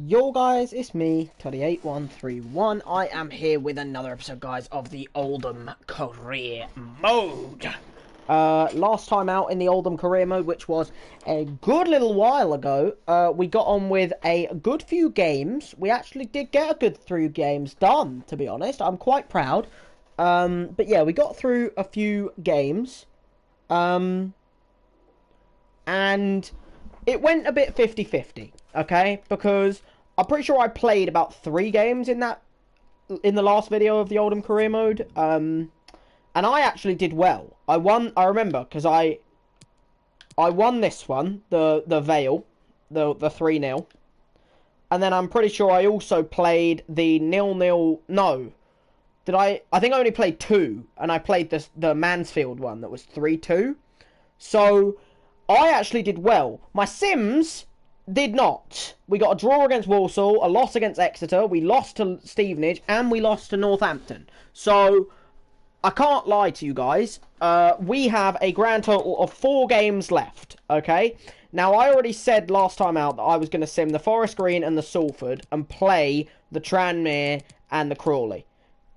Yo guys, it's me, Toddy8131. I am here with another episode, guys, of the Oldham Career Mode. Last time out in the Oldham Career Mode, which was a good little while ago, we got on with a good few games. We actually did get a good few games done, to be honest. I'm quite proud. But yeah, we got through a few games. And it went a bit 50-50, okay? Because I'm pretty sure I played about 3 games in the last video of the Oldham Career Mode. And I actually did well. I remember, because I won this one, the Vale, the 3-0. And then I'm pretty sure I also played the 0-0, no. I think I only played 2, and I played the Mansfield one that was 3-2. So I actually did well. My Sims did not. We got a draw against Walsall, a loss against Exeter, we lost to Stevenage, and we lost to Northampton. So I can't lie to you guys. We have a grand total of 4 games left, okay? Now, I already said last time out that I was going to sim the Forest Green and the Salford and play the Tranmere and the Crawley.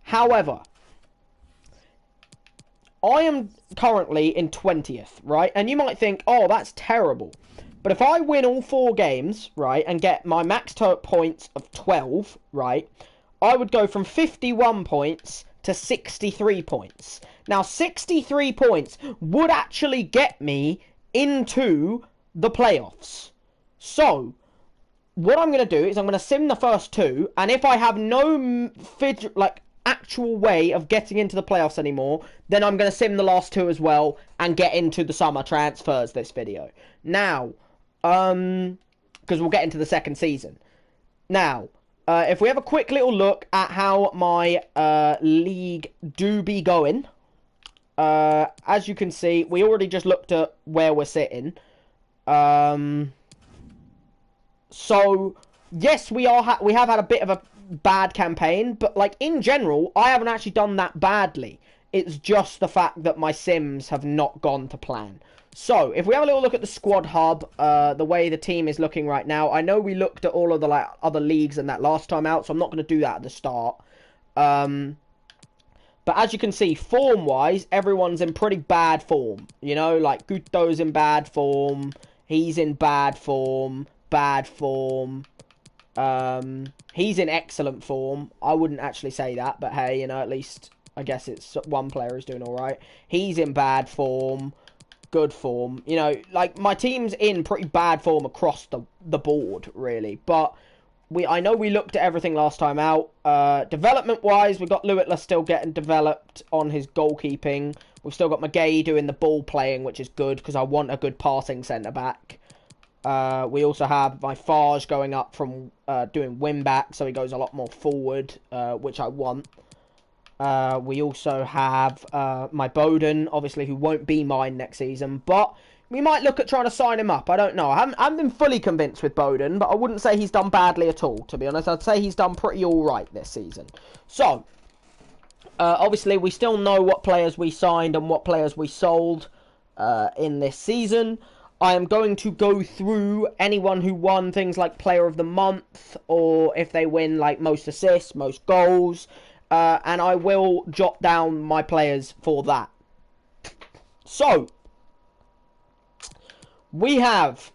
However, I am currently in 20th, right? And you might think, oh, that's terrible. But if I win all 4 games, right, and get my max points of 12, right, I would go from 51 points to 63 points. Now, 63 points would actually get me into the playoffs. So what I'm going to do is I'm going to sim the first 2, and if I have no actual way of getting into the playoffs anymore, then I'm going to sim the last 2 as well and get into the summer transfers this video. Now, because we'll get into the second season. Now, if we have a quick little look at how my league do be going, as you can see, we already just looked at where we're sitting. So yes, we have had a bit of a bad campaign, but like in general, I haven't actually done that badly. It's just the fact that my Sims have not gone to plan. So if we have a little look at the squad hub, the way the team is looking right now, I know we looked at all of the other leagues and that last time out, so I'm not going to do that at the start. But as you can see, form-wise, everyone's in pretty bad form. You know, like Guto's in bad form, he's in bad form, he's in excellent form. I wouldn't actually say that, but hey, you know, at least I guess it's one player is doing all right. He's in bad form, good form. You know, like my team's in pretty bad form across the board, really. But I know we looked at everything last time out. Development-wise, we've got Lewitler still getting developed on his goalkeeping. We've still got McGay doing the ball playing, which is good because I want a good passing centre-back. We also have my Farge going up from doing wing-back, so he goes a lot more forward, which I want. We also have my Bowden, obviously, who won't be mine next season, but we might look at trying to sign him up. I don't know. I haven't been fully convinced with Bowden, but I wouldn't say he's done badly at all, to be honest. I'd say he's done pretty alright this season. So, obviously, we still know what players we signed and what players we sold in this season. I am going to go through anyone who won things like Player of the Month, or if they win like most assists, most goals, and I will jot down my players for that. So, we have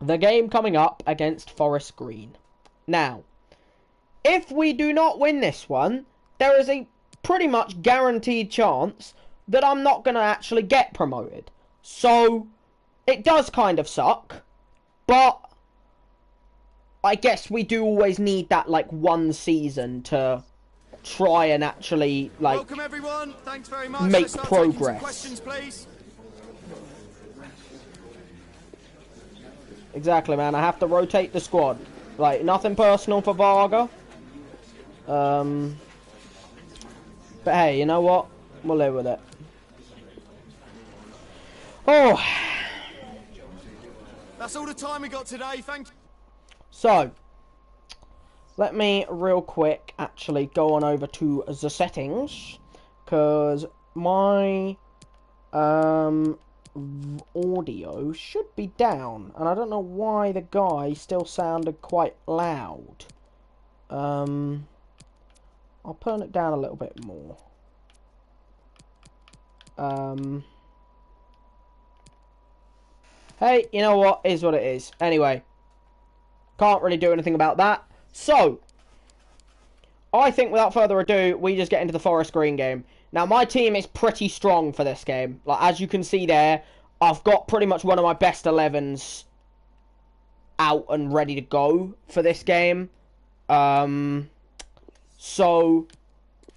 the game coming up against Forest Green. Now, if we do not win this one, there is a pretty much guaranteed chance that I'm not going to actually get promoted. So, it does kind of suck, but I guess we do always need that, like, one season to try and actually, like, welcome everyone. Thanks very much. Make progress. Questions, please. Exactly, man. I have to rotate the squad. Like, nothing personal for Varga. But hey, you know what? We'll live with it. Oh. That's all the time we got today, thank you. So, let me real quick actually go on over to the settings, because my audio should be down, and I don't know why the guy still sounded quite loud. I'll turn it down a little bit more. Hey, you know what? Is what it is. Anyway, can't really do anything about that. So, I think without further ado, we just get into the Forest Green game. Now, my team is pretty strong for this game. Like, as you can see there, I've got pretty much one of my best 11s out and ready to go for this game. So,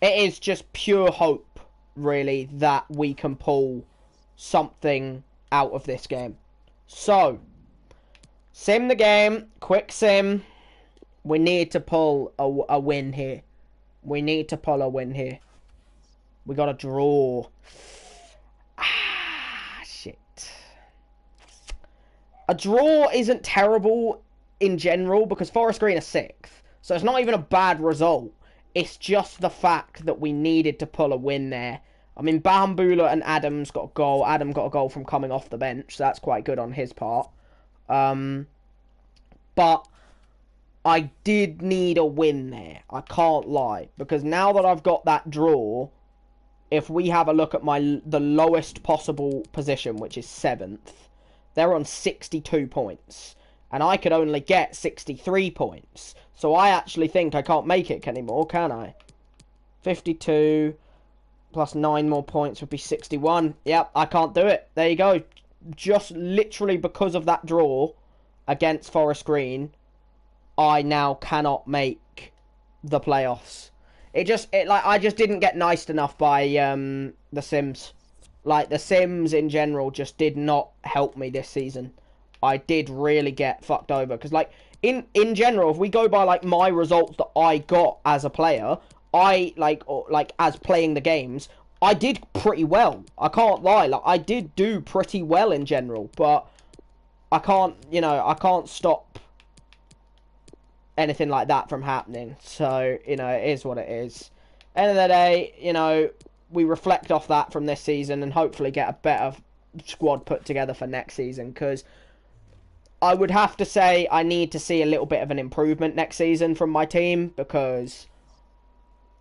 it is just pure hope, really, that we can pull something out of this game. So, sim the game, quick sim. We need to pull a win here. We need to pull a win here. We got to draw. Shit. A draw isn't terrible in general because Forest Green are 6th. So it's not even a bad result. It's just the fact that we needed to pull a win there. I mean, Bahambula and Adams got a goal. Adam got a goal from coming off the bench. So that's quite good on his part. But I did need a win there. I can't lie. Because now that I've got that draw, if we have a look at the lowest possible position, which is 7th, they're on 62 points. And I could only get 63 points. So I actually think I can't make it anymore, can I? 52 plus 9 more points would be 61. Yep, I can't do it. There you go. Just literally because of that draw against Forest Green, I now cannot make the playoffs. I just didn't get nice enough by the Sims. Like, the Sims in general just did not help me this season. I did really get fucked over. Because, like, in general, if we go by, like, my results that I got as a player, as playing the games, I did pretty well. I can't lie. Like, I did do pretty well in general. But I can't stop anything like that from happening. So, it is what it is. End of the day, we reflect off that from this season and hopefully get a better squad put together for next season. Because I would have to say I need to see a little bit of an improvement next season from my team. Because,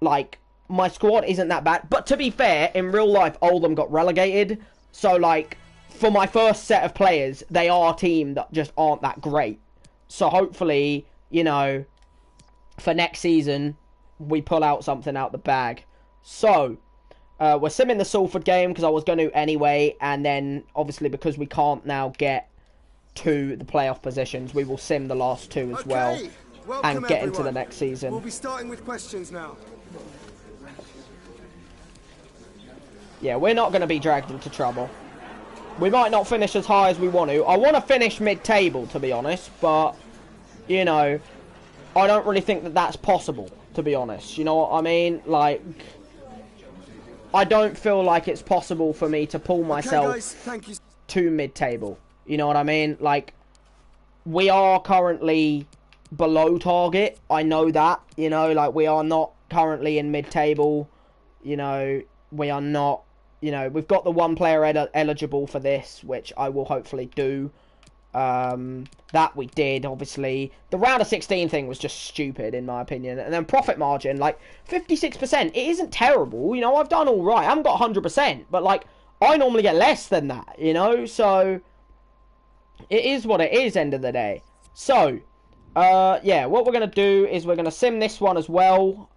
like, my squad isn't that bad. But to be fair, in real life, Oldham got relegated. So, like, for my first set of players, they are a team that just aren't that great. So, hopefully, for next season, we pull out something out the bag. So, we're simming the Salford game because I was going to anyway. And then, obviously, because we can't now get to the playoff positions, we will sim the last 2 as well. And get into the next season. We'll be starting with questions now. Yeah, we're not going to be dragged into trouble. We might not finish as high as we want to. I want to finish mid-table, to be honest. But, I don't really think that that's possible, to be honest. You know what I mean? Like, I don't feel like it's possible for me to pull myself to mid-table. You know what I mean? Like, we are currently below target. I know that. Like, we are not currently in mid-table. We are not. We've got the 1 player eligible for this, which I will hopefully do. That we did, obviously. The round of 16 thing was just stupid, in my opinion. And then profit margin, like, 56%. It isn't terrible. I've done all right. I haven't got 100%. But, like, I normally get less than that, So, it is what it is, end of the day. So, yeah, what we're going to do is we're going to sim this one as well.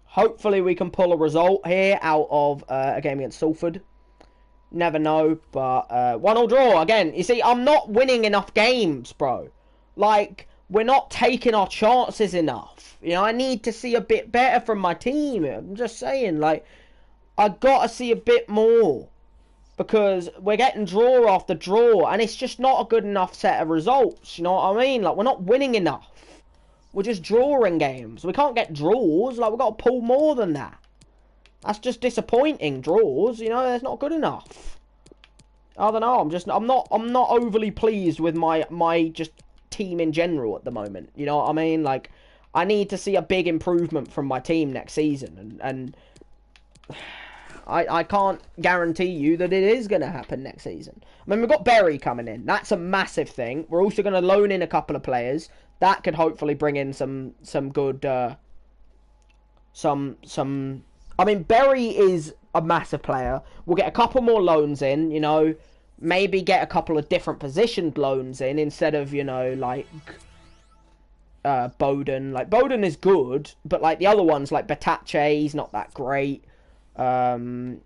Hopefully we can pull a result here out of a game against Salford. Never know, but 1-1 draw. Again, you see, I'm not winning enough games, bro. Like, we're not taking our chances enough. I need to see a bit better from my team. I'm just saying, like, I got to see a bit more. Because we're getting draw after draw, and it's just not a good enough set of results. You know what I mean? Like, we're not winning enough. We're just drawing games. We can't get draws. Like, we've got to pull more than that. That's just disappointing. Draws, that's not good enough. I don't know. I'm not overly pleased with my just team in general at the moment. You know what I mean? Like, I need to see a big improvement from my team next season, and I can't guarantee you that it is going to happen next season. I mean, we've got Berry coming in. That's a massive thing. We're also going to loan in a couple of players. That could hopefully bring in some good... I mean, Berry is a massive player. We'll get a couple more loans in, you know. Maybe get a couple of different positioned loans in instead of, you know, like... Bowden. Like, Bowden is good, but, like, the other ones, like Batache, he's not that great. There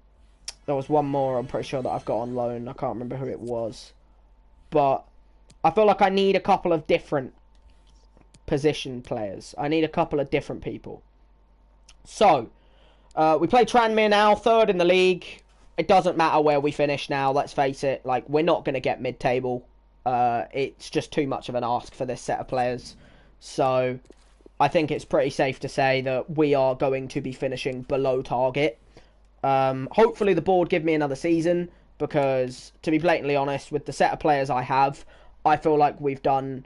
was one more I'm pretty sure that I've got on loan. I can't remember who it was. But I feel like I need a couple of different position players. I need a couple of different people. So, we play Tranmere now, third in the league. It doesn't matter where we finish now, let's face it. Like, we're not going to get mid-table. It's just too much of an ask for this set of players. So, I think it's pretty safe to say that we are going to be finishing below target. Hopefully the board give me another season, because, to be blatantly honest, with the set of players I have, I feel like we've done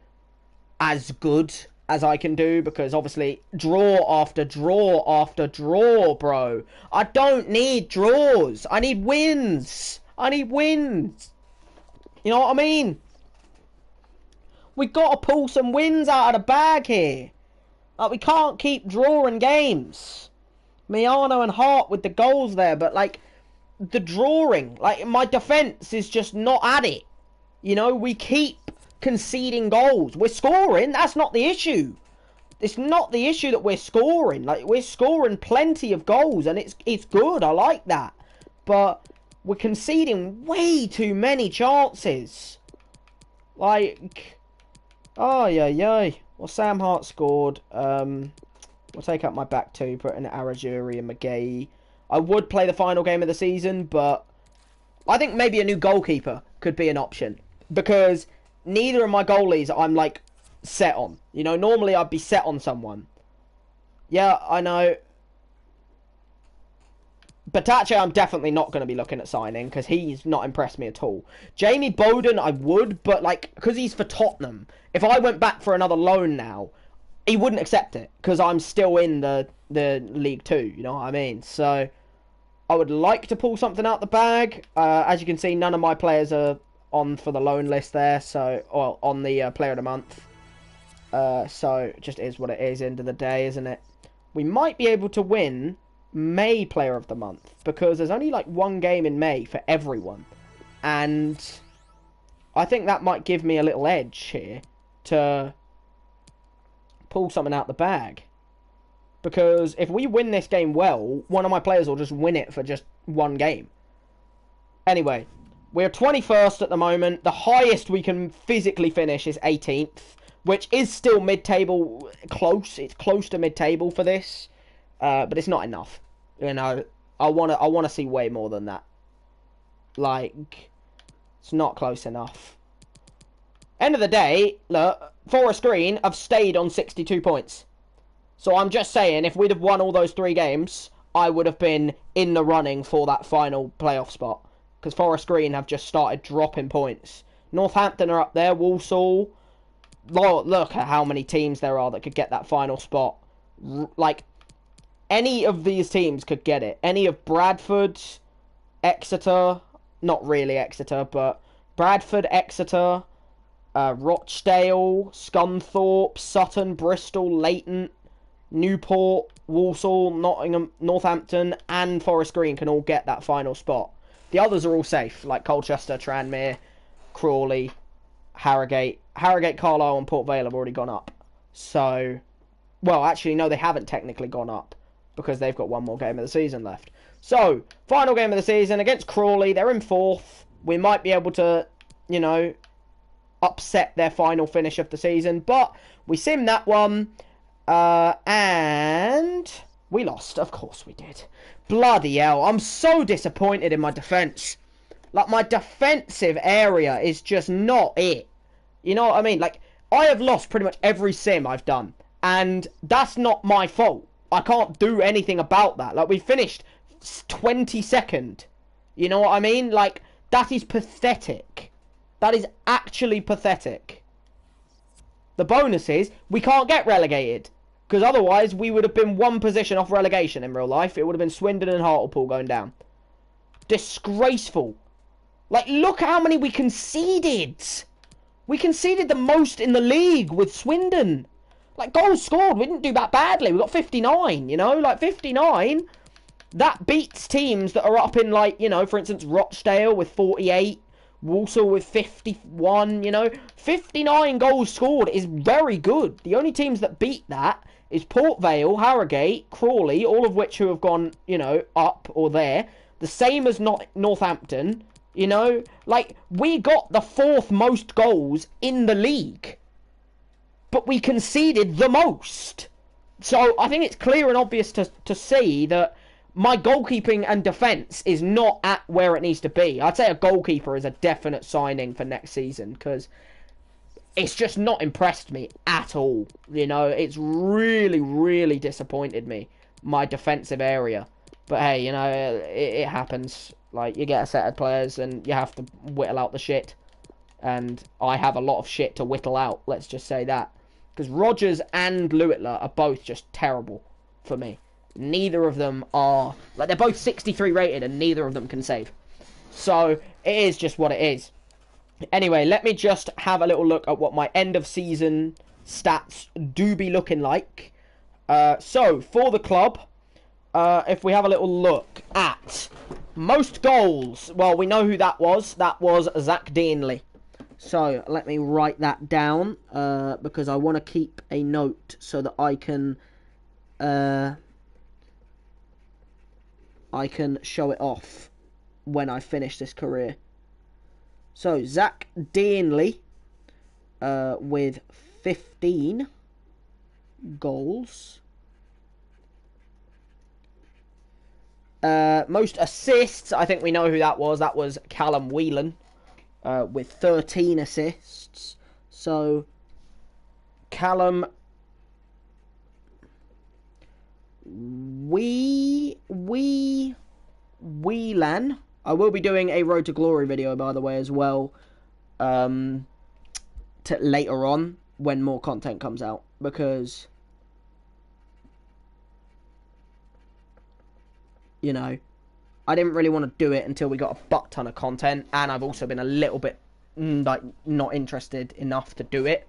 as good as I can do, because obviously draw after draw after draw, bro. I don't need draws. I need wins. I need wins. You know what I mean? We got to pull some wins out of the bag here. Like, we can't keep drawing games. Miano and Hart with the goals there, but, like, the drawing, like, my defence is just not at it. You know, we keep conceding goals. We're scoring, that's not the issue. It's not the issue that we're scoring. Like, we're scoring plenty of goals, and it's good, I like that. But we're conceding way too many chances. Like, oh, yeah. Well, Sam Hart scored. We'll take up my back two, put in Arajuri and McGahey. I would play the final game of the season, but I think maybe a new goalkeeper could be an option. Because neither of my goalies I'm, like, set on. You know, normally I'd be set on someone. Yeah, I know. Batache, I'm definitely not going to be looking at signing, because he's not impressed me at all. Jamie Bowden, I would, but, like, because he's for Tottenham. If I went back for another loan now, he wouldn't accept it, because I'm still in the League 2, you know what I mean? So, I would like to pull something out the bag. As you can see, none of my players are on for the loan list there, so, or on the Player of the Month. So, it just is what it is, end of the day, isn't it? We might be able to win May Player of the Month, because there's only, like, one game in May for everyone. And I think that might give me a little edge here to pull something out the bag. Because if we win this game well, one of my players will just win it for just one game. Anyway, we're 21st at the moment. The highest we can physically finish is 18th, which is still mid-table close. It's close to mid-table for this, but it's not enough. You know, I wanna see way more than that. Like, it's not close enough. End of the day, look, Forest Green have stayed on 62 points. So I'm just saying, if we'd have won all those 3 games, I would have been in the running for that final playoff spot. Because Forest Green have just started dropping points. Northampton are up there, Walsall. Look at how many teams there are that could get that final spot. Like, any of these teams could get it. Any of Bradford, Exeter, not really Exeter, but Bradford, Exeter, Rochdale, Scunthorpe, Sutton, Bristol, Leighton, Newport, Walsall, Nottingham, Northampton, and Forest Green can all get that final spot. The others are all safe, like Colchester, Tranmere, Crawley, Harrogate. Harrogate, Carlisle, and Port Vale have already gone up. So, well, actually, no, they haven't technically gone up, because they've got one more game of the season left. So, final game of the season against Crawley. They're in 4th. We might be able to, you know, upset their final finish of the season, but we simmed that one, and we lost. Of course we did. Bloody hell, I'm so disappointed in my defence. Like, my defensive area is just not it. You know what I mean? Like, I have lost pretty much every sim I've done, and that's not my fault. I can't do anything about that. Like, we finished 22nd. You know what I mean? Like, that is pathetic. That is actually pathetic. The bonus is, we can't get relegated. Because otherwise, we would have been one position off relegation in real life. It would have been Swindon and Hartlepool going down. Disgraceful. Like, look how many we conceded. We conceded the most in the league with Swindon. Like, goals scored, we didn't do that badly. We got 59, you know? Like, 59, that beats teams that are up in, like, you know, for instance, Rochdale with 48, Walsall with 51, you know? 59 goals scored is very good. The only teams that beat that is Port Vale, Harrogate, Crawley, all of which who have gone, you know, up or there. The same as Northampton, you know? Like, we got the 4th most goals in the league, but we conceded the most. So I think it's clear and obvious to see that my goalkeeping and defence is not at where it needs to be. I'd say a goalkeeper is a definite signing for next season, because it's just not impressed me at all. You know, it's really, really disappointed me, my defensive area. But hey, you know, it happens. Like, you get a set of players and you have to whittle out the shit. And I have a lot of shit to whittle out, let's just say that. Because Rodgers and Lewitler are both just terrible for me. Neither of them are... Like, they're both 63 rated and neither of them can save. So, it is just what it is. Anyway, let me just have a little look at what my end of season stats do be looking like. So, for the club, if we have a little look at most goals, well, we know who that was. That was Zach Deanley. So, let me write that down, because I want to keep a note so that I can show it off when I finish this career. So, Zach Deanley, with 15 goals. Most assists, I think we know who that was. That was Callum Whelan, with 13 assists. So, Callum Whelan. I will be doing a Road to Glory video, by the way, as well, later on when more content comes out, because, you know, I didn't really want to do it until we got a butt ton of content, and I've also been a little bit, like, not interested enough to do it.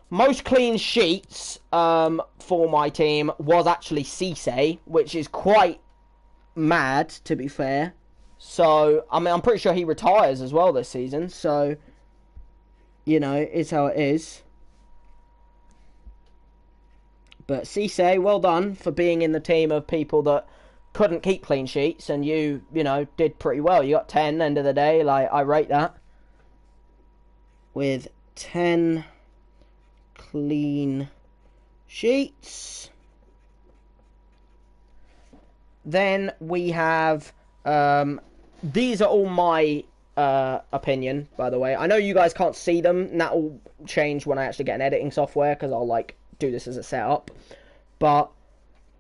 Most clean sheets for my team was actually Cisse, which is quite mad, to be fair. So, I mean, I'm pretty sure he retires as well this season. So, you know, it's how it is. But Cisse, well done for being in the team of people that couldn't keep clean sheets. And you know, did pretty well. You got 10 end of the day. Like, I rate that. With 10 clean sheets. Then we have... these are all my opinion, by the way. I know you guys can't see them, and that will change when I actually get an editing software, because I'll, like, do this as a setup. But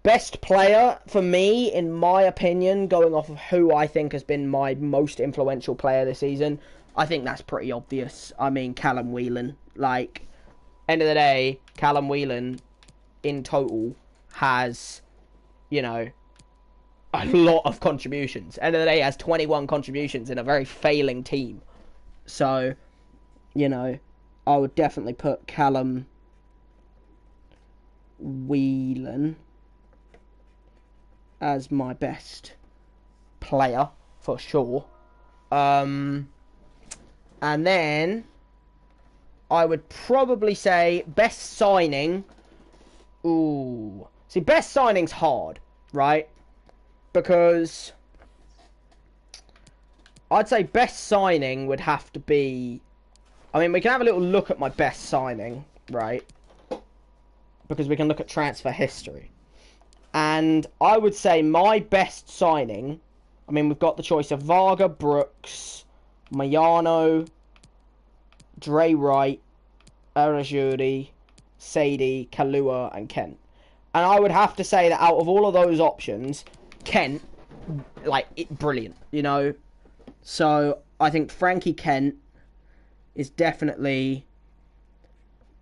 best player for me, in my opinion, going off of who I think has been my most influential player this season, I think that's pretty obvious. I mean, Callum Whelan. Like, end of the day, Callum Whelan, in total, has, you know, a lot of contributions. End of the day, has 21 contributions in a very failing team. So, you know, I would definitely put Callum Whelan as my best player, for sure. And then I would probably say best signing. Ooh. See, best signing's hard, right? Because I'd say best signing would have to be... I mean, we can have a little look at my best signing, right? Because we can look at transfer history. And I would say my best signing... I mean, we've got the choice of Varga, Brooks, Mayano, Dre Wright, Arajuri, Sadie, Kalua, and Kent. And I would have to say that out of all of those options... Kent, like, brilliant, you know. So I think Frankie Kent is definitely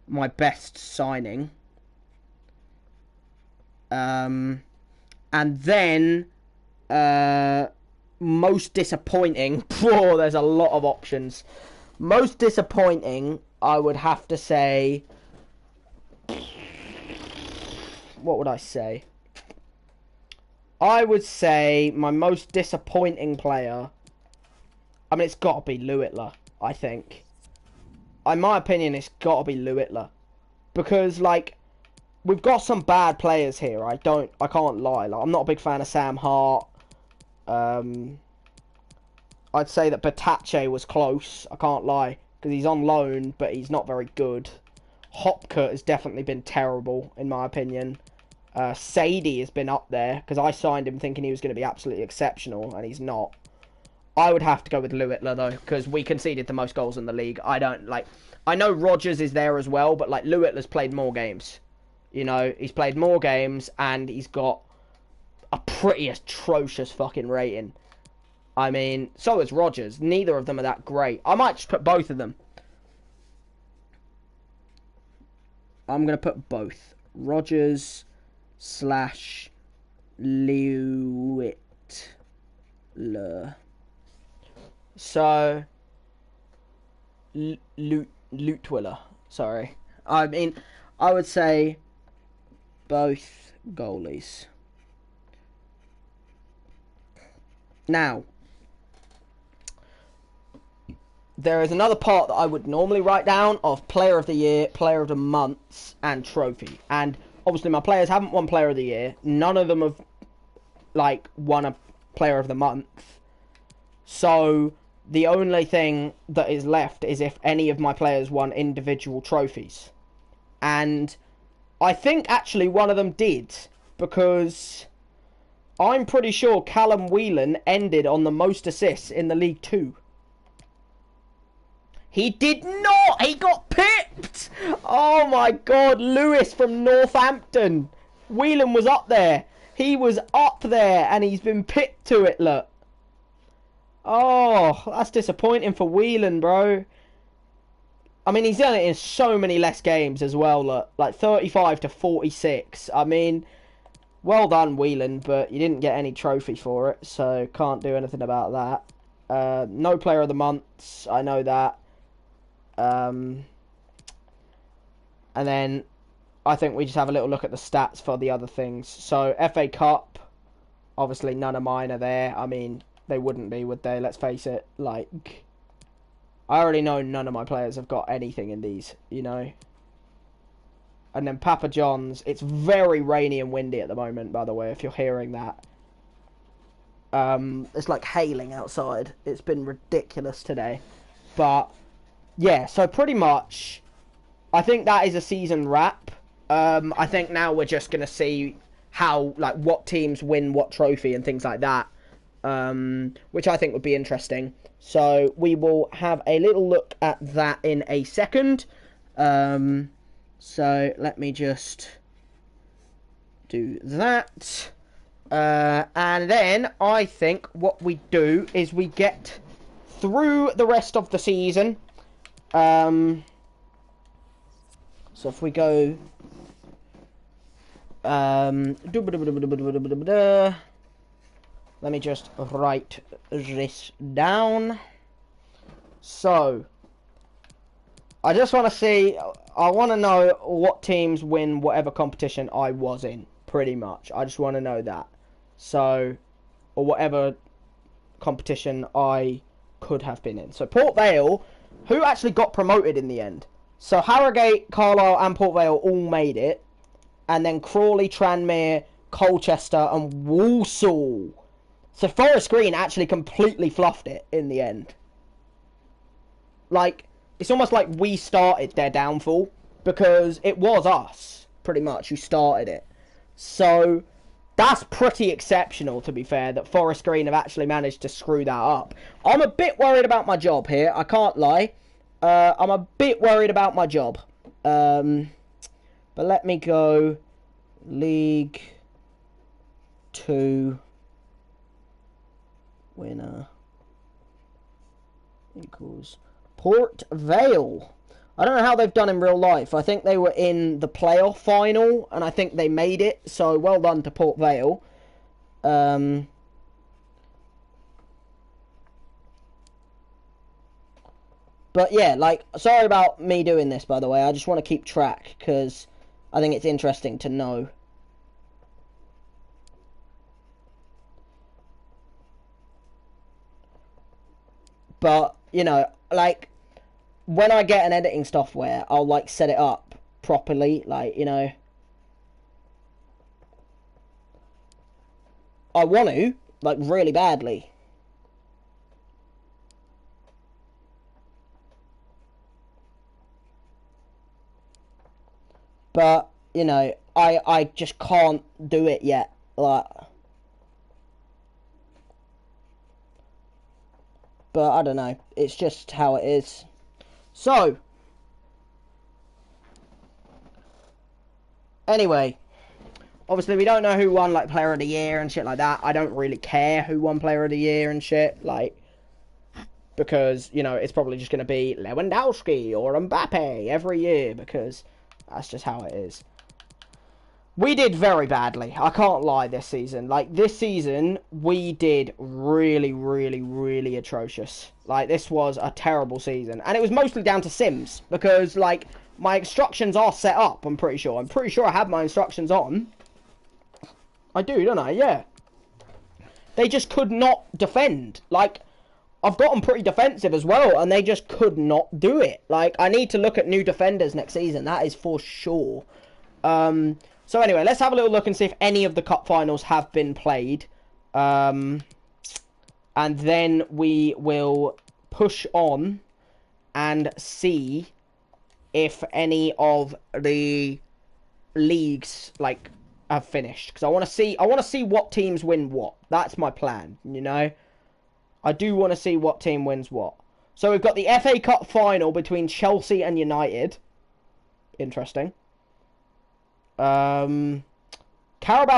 my best signing. And then most disappointing. Oh, there's a lot of options. Most disappointing, I would have to say. What would I say? I would say my most disappointing player. I mean, it's got to be Luitler, I think. In my opinion, it's got to be Luitler. Because, like, we've got some bad players here. I can't lie. Like, I'm not a big fan of Sam Hart. I'd say that Batache was close. I can't lie. Because he's on loan, but he's not very good. Hopkett has definitely been terrible, in my opinion. Sadie has been up there, because I signed him thinking he was going to be absolutely exceptional, and he's not. I would have to go with Luitler, though, because we conceded the most goals in the league. I know Rodgers is there as well, but, like, Luitler's played more games. You know, he's played more games, and he's got a pretty atrocious fucking rating. I mean, so is Rodgers. Neither of them are that great. I might just put both of them. I'm going to put both. Rodgers / Luitler. So, Luitwiller. Sorry. I mean, I would say both goalies. Now, there is another part that I would normally write down of Player of the Year, Player of the Months, and Trophy. And obviously my players haven't won Player of the Year. None of them have, like, won a Player of the Month. So the only thing that is left is if any of my players won individual trophies. And I think actually one of them did, because I'm pretty sure Callum Whelan ended on the most assists in the League 2. He did not! He got pipped! Oh my god, Lewis from Northampton. Whelan was up there. He was up there and he's been pipped to it, look. Oh, that's disappointing for Whelan, bro. I mean, he's done it in so many less games as well, look. Like 35 to 46. I mean, well done, Whelan, but you didn't get any trophy for it, so can't do anything about that. No Player of the Months, I know that. And then I think we just have a little look at the stats for the other things. So, FA Cup, obviously none of mine are there. I mean, they wouldn't be, would they? Let's face it. Like, I already know none of my players have got anything in these, you know. And then Papa John's. It's very rainy and windy at the moment, by the way, if you're hearing that. It's like hailing outside. It's been ridiculous today. But, yeah, so pretty much, I think that is a season wrap. I think now we're just going to see how, like, what teams win what trophy and things like that. Which I think would be interesting. So we will have a little look at that in a second. So let me just do that. And then I think what we do is we get through the rest of the season. So if we go... let me just write this down. So, I just want to see, I want to know what teams win whatever competition I was in, pretty much. I just want to know that. So, or whatever competition I could have been in. So, Port Vale, who actually got promoted in the end? So, Harrogate, Carlisle and Port Vale all made it. And then Crawley, Tranmere, Colchester and Walsall. So Forest Green actually completely fluffed it in the end. Like, it's almost like we started their downfall, because it was us, pretty much, who started it. So, that's pretty exceptional, to be fair, that Forest Green have actually managed to screw that up. I'm a bit worried about my job here, I can't lie. I'm a bit worried about my job. But let me go League 2... winner equals Port Vale. I don't know how they've done in real life. I think they were in the playoff final, and I think they made it. So well done to Port Vale. But yeah, like, sorry about me doing this, by the way. I just want to keep track because I think it's interesting to know. But, you know, like, when I get an editing software, I'll, like, set it up properly. Like, you know, I want to, like, really badly. But, you know, I just can't do it yet. Like, but I don't know. It's just how it is. So, anyway, obviously we don't know who won, like, Player of the Year and shit like that. I don't really care who won Player of the Year and shit, like, because, you know, it's probably just going to be Lewandowski or Mbappe every year, because that's just how it is. We did very badly. I can't lie this season. Like, this season, we did really, really, really atrocious. Like, this was a terrible season. And it was mostly down to Sims. Because, like, my instructions are set up, I'm pretty sure. I'm pretty sure I have my instructions on. I do, don't I? Yeah. They just could not defend. Like, I've got them pretty defensive as well, and they just could not do it. Like, I need to look at new defenders next season. That is for sure. So anyway, let's have a little look and see if any of the cup finals have been played. And then we will push on and see if any of the leagues, like, have finished. Because I want to see what teams win what. That's my plan, you know? I do want to see what team wins what. So we've got the FA Cup final between Chelsea and United. Interesting. Carabao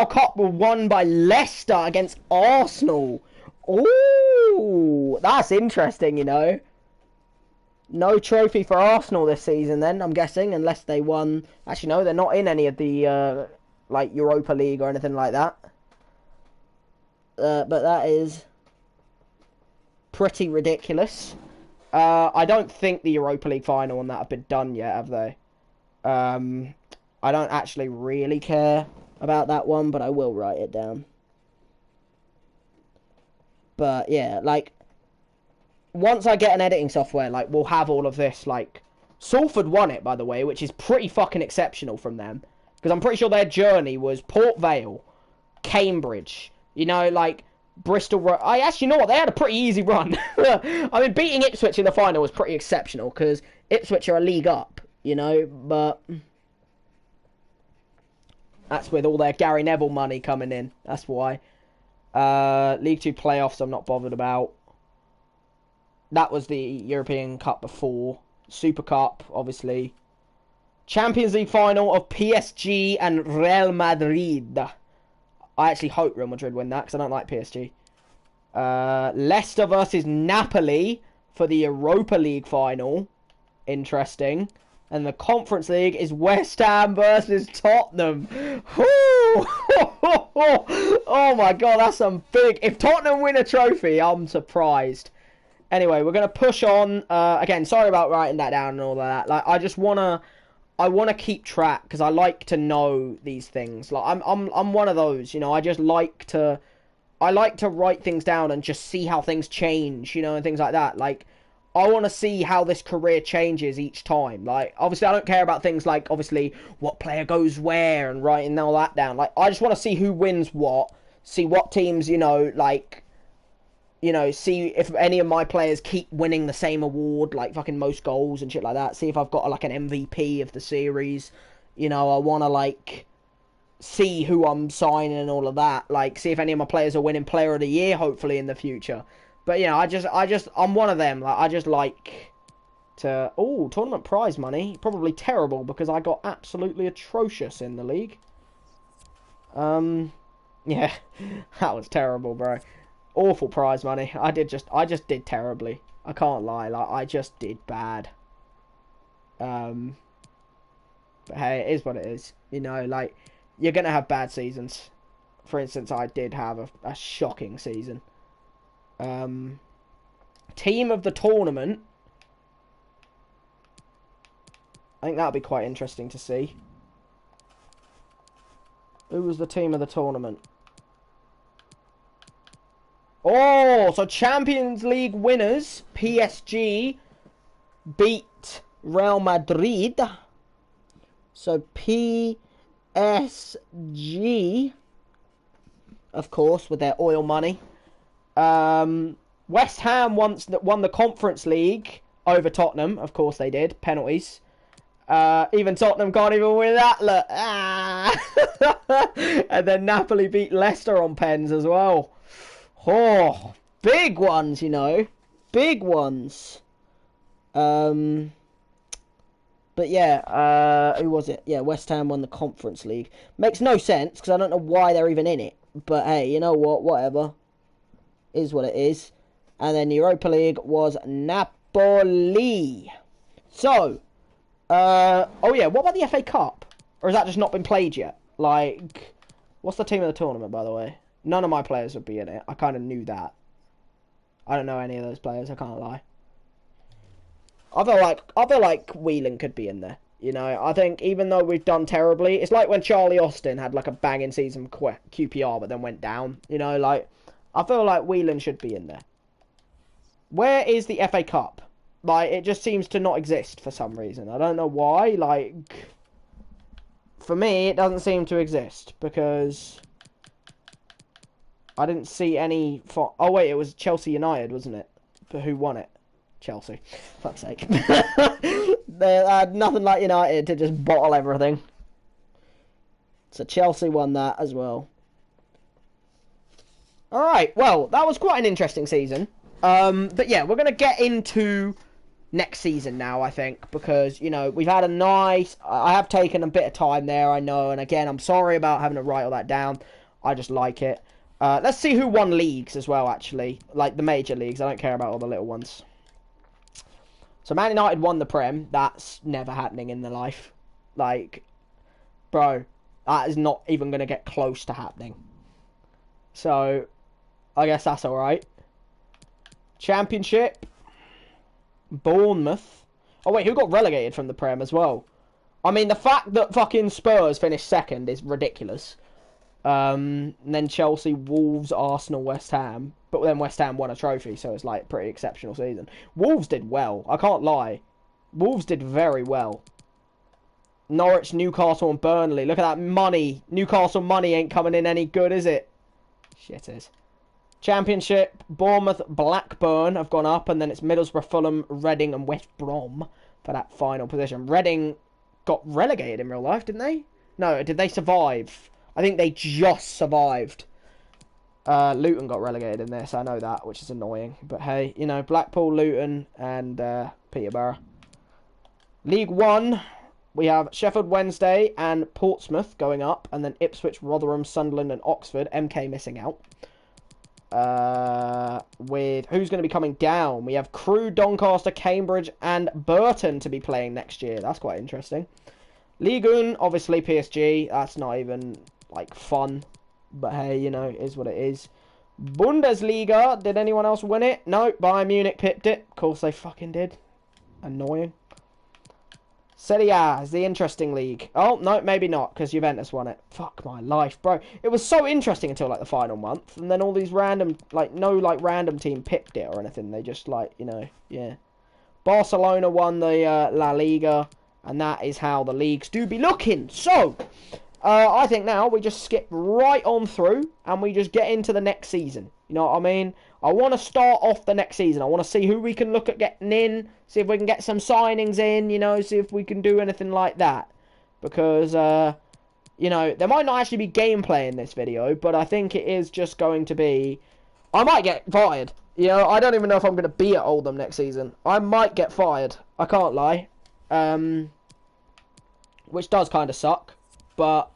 Cup were won by Leicester against Arsenal. Ooh, that's interesting, you know. No trophy for Arsenal this season then, I'm guessing, unless they won... Actually, no, they're not in any of the, like, Europa League or anything like that. But that is pretty ridiculous. I don't think the Europa League final and that have been done yet, have they? I don't actually really care about that one, but I will write it down. But, yeah, like, once I get an editing software, like, we'll have all of this, like... Salford won it, by the way, which is pretty fucking exceptional from them. Because I'm pretty sure their journey was Port Vale, Cambridge, you know, like, Bristol... I actually, you know what, they had a pretty easy run. I mean, beating Ipswich in the final was pretty exceptional, because Ipswich are a league up, you know, but... That's with all their Gary Neville money coming in. That's why. League 2 playoffs I'm not bothered about. That was the European Cup before. Super Cup, obviously. Champions League final of PSG and Real Madrid. I actually hope Real Madrid win that because I don't like PSG. Leicester versus Napoli for the Europa League final. Interesting. And the Conference League is West Ham versus Tottenham. Oh my god, that's some big... If Tottenham win a trophy, I'm surprised. Anyway, we're going to push on. Again, sorry about writing that down and all that. Like, I just want to... I want to keep track because I like to know these things. Like, I'm one of those, you know. I just like to... I like to write things down and just see how things change, you know, and things like that. Like... I want to see how this career changes each time. Like, obviously, I don't care about things like, obviously, what player goes where and writing all that down. Like, I just want to see who wins what, see what teams, you know, like, you know, see if any of my players keep winning the same award, like fucking most goals and shit like that. See if I've got, like, an MVP of the series. You know, I want to, like, see who I'm signing and all of that. Like, see if any of my players are winning Player of the Year, hopefully, in the future. But, you know, I'm one of them. Like, I just like to... Oh, tournament prize money. Probably terrible because I got absolutely atrocious in the league. Yeah, that was terrible, bro. Awful prize money. I just did terribly. I can't lie. Like, I just did bad. But hey, it is what it is. You know, like, you're going to have bad seasons. For instance, I did have a shocking season. Team of the tournament. I think that'll be quite interesting to see. Who was the team of the tournament? Oh, so Champions League winners, PSG, beat Real Madrid. So PSG, of course, with their oil money. West Ham won the Conference League over Tottenham. Of course they did. Penalties. Even Tottenham can't even win that. Look. Ah! And then Napoli beat Leicester on pens as well. Oh, big ones, you know. Big ones. But yeah, who was it? Yeah, West Ham won the Conference League. Makes no sense, because I don't know why they're even in it. But hey, you know what? Whatever. Is what it is. And then Europa League was Napoli. So, oh yeah, what about the FA Cup? Or has that just not been played yet? Like, what's the team of the tournament, by the way? None of my players would be in it. I kind of knew that. I don't know any of those players, I can't lie. I feel like Whelan could be in there. You know, I think even though we've done terribly, it's like when Charlie Austin had like a banging season QPR, but then went down. You know, like, I feel like Whelan should be in there. Where is the FA Cup? Like, it just seems to not exist for some reason. I don't know why. Like, for me, it doesn't seem to exist because I didn't see any. Oh wait, it was Chelsea United, wasn't it? But who won it? Chelsea. Fuck's sake. They had nothing like United to just bottle everything. So Chelsea won that as well. Alright, well, that was quite an interesting season. But yeah, we're going to get into next season now, I think, because, you know, we've had a nice... I have taken a bit of time there, I know, and again, I'm sorry about having to write all that down. I just like it. Let's see who won leagues as well, actually. Like, the major leagues. I don't care about all the little ones. So, Man United won the Prem. That's never happening in their life. Like, bro, that is not even going to get close to happening. So, I guess that's alright. Championship. Bournemouth. Oh, wait, who got relegated from the Prem as well? I mean, the fact that fucking Spurs finished second is ridiculous. And then Chelsea, Wolves, Arsenal, West Ham. But then West Ham won a trophy, so it's like a pretty exceptional season. Wolves did well. I can't lie. Wolves did very well. Norwich, Newcastle, and Burnley. Look at that money. Newcastle money ain't coming in any good, is it? Shit is. Championship, Bournemouth, Blackburn have gone up, and then it's Middlesbrough, Fulham, Reading, and West Brom for that final position. Reading got relegated in real life, didn't they? No, did they survive? I think they just survived. Luton got relegated in this, I know that, which is annoying. But hey, you know, Blackpool, Luton, and Peterborough. League One, we have Sheffield Wednesday and Portsmouth going up, and then Ipswich, Rotherham, Sunderland, and Oxford. MK missing out. With who's going to be coming down? We have Crewe, Doncaster, Cambridge, and Burton to be playing next year. That's quite interesting. Ligue 1, obviously PSG. That's not even like fun, but hey, you know, it is what it is. Bundesliga, did anyone else win it? No, Bayern Munich pipped it. Of course they fucking did. Annoying. Serie A is the interesting league. Oh, no, maybe not, because Juventus won it. Fuck my life, bro. It was so interesting until, like, the final month, and then all these random, like, no, like, random team pipped it or anything. They just, like, you know, yeah. Barcelona won the La Liga, and that is how the leagues do be looking. So, I think now we just skip right on through, and we just get into the next season. You know what I mean? I want to start off the next season. I want to see who we can look at getting in. See if we can get some signings in, you know. See if we can do anything like that. Because, you know, there might not actually be gameplay in this video. But I think it is just going to be... I might get fired. You know, I don't even know if I'm going to be at Oldham next season. I might get fired. I can't lie. Which does kind of suck. But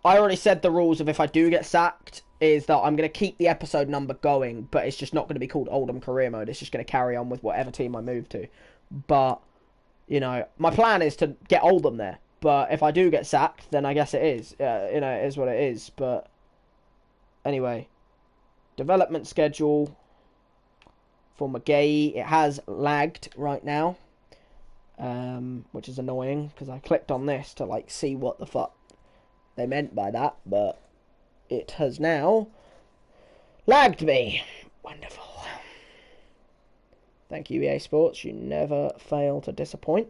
I already said the rules of if I do get sacked is that I'm going to keep the episode number going, but it's just not going to be called Oldham Career Mode. It's just going to carry on with whatever team I move to. But, you know, my plan is to get Oldham there. But if I do get sacked, then I guess it is. You know, it is what it is. But anyway, development schedule for McGahey. It has lagged right now. which is annoying because I clicked on this to like see what the fuck they meant by that, but it has now lagged me. Wonderful. Thank you, EA Sports. You never fail to disappoint.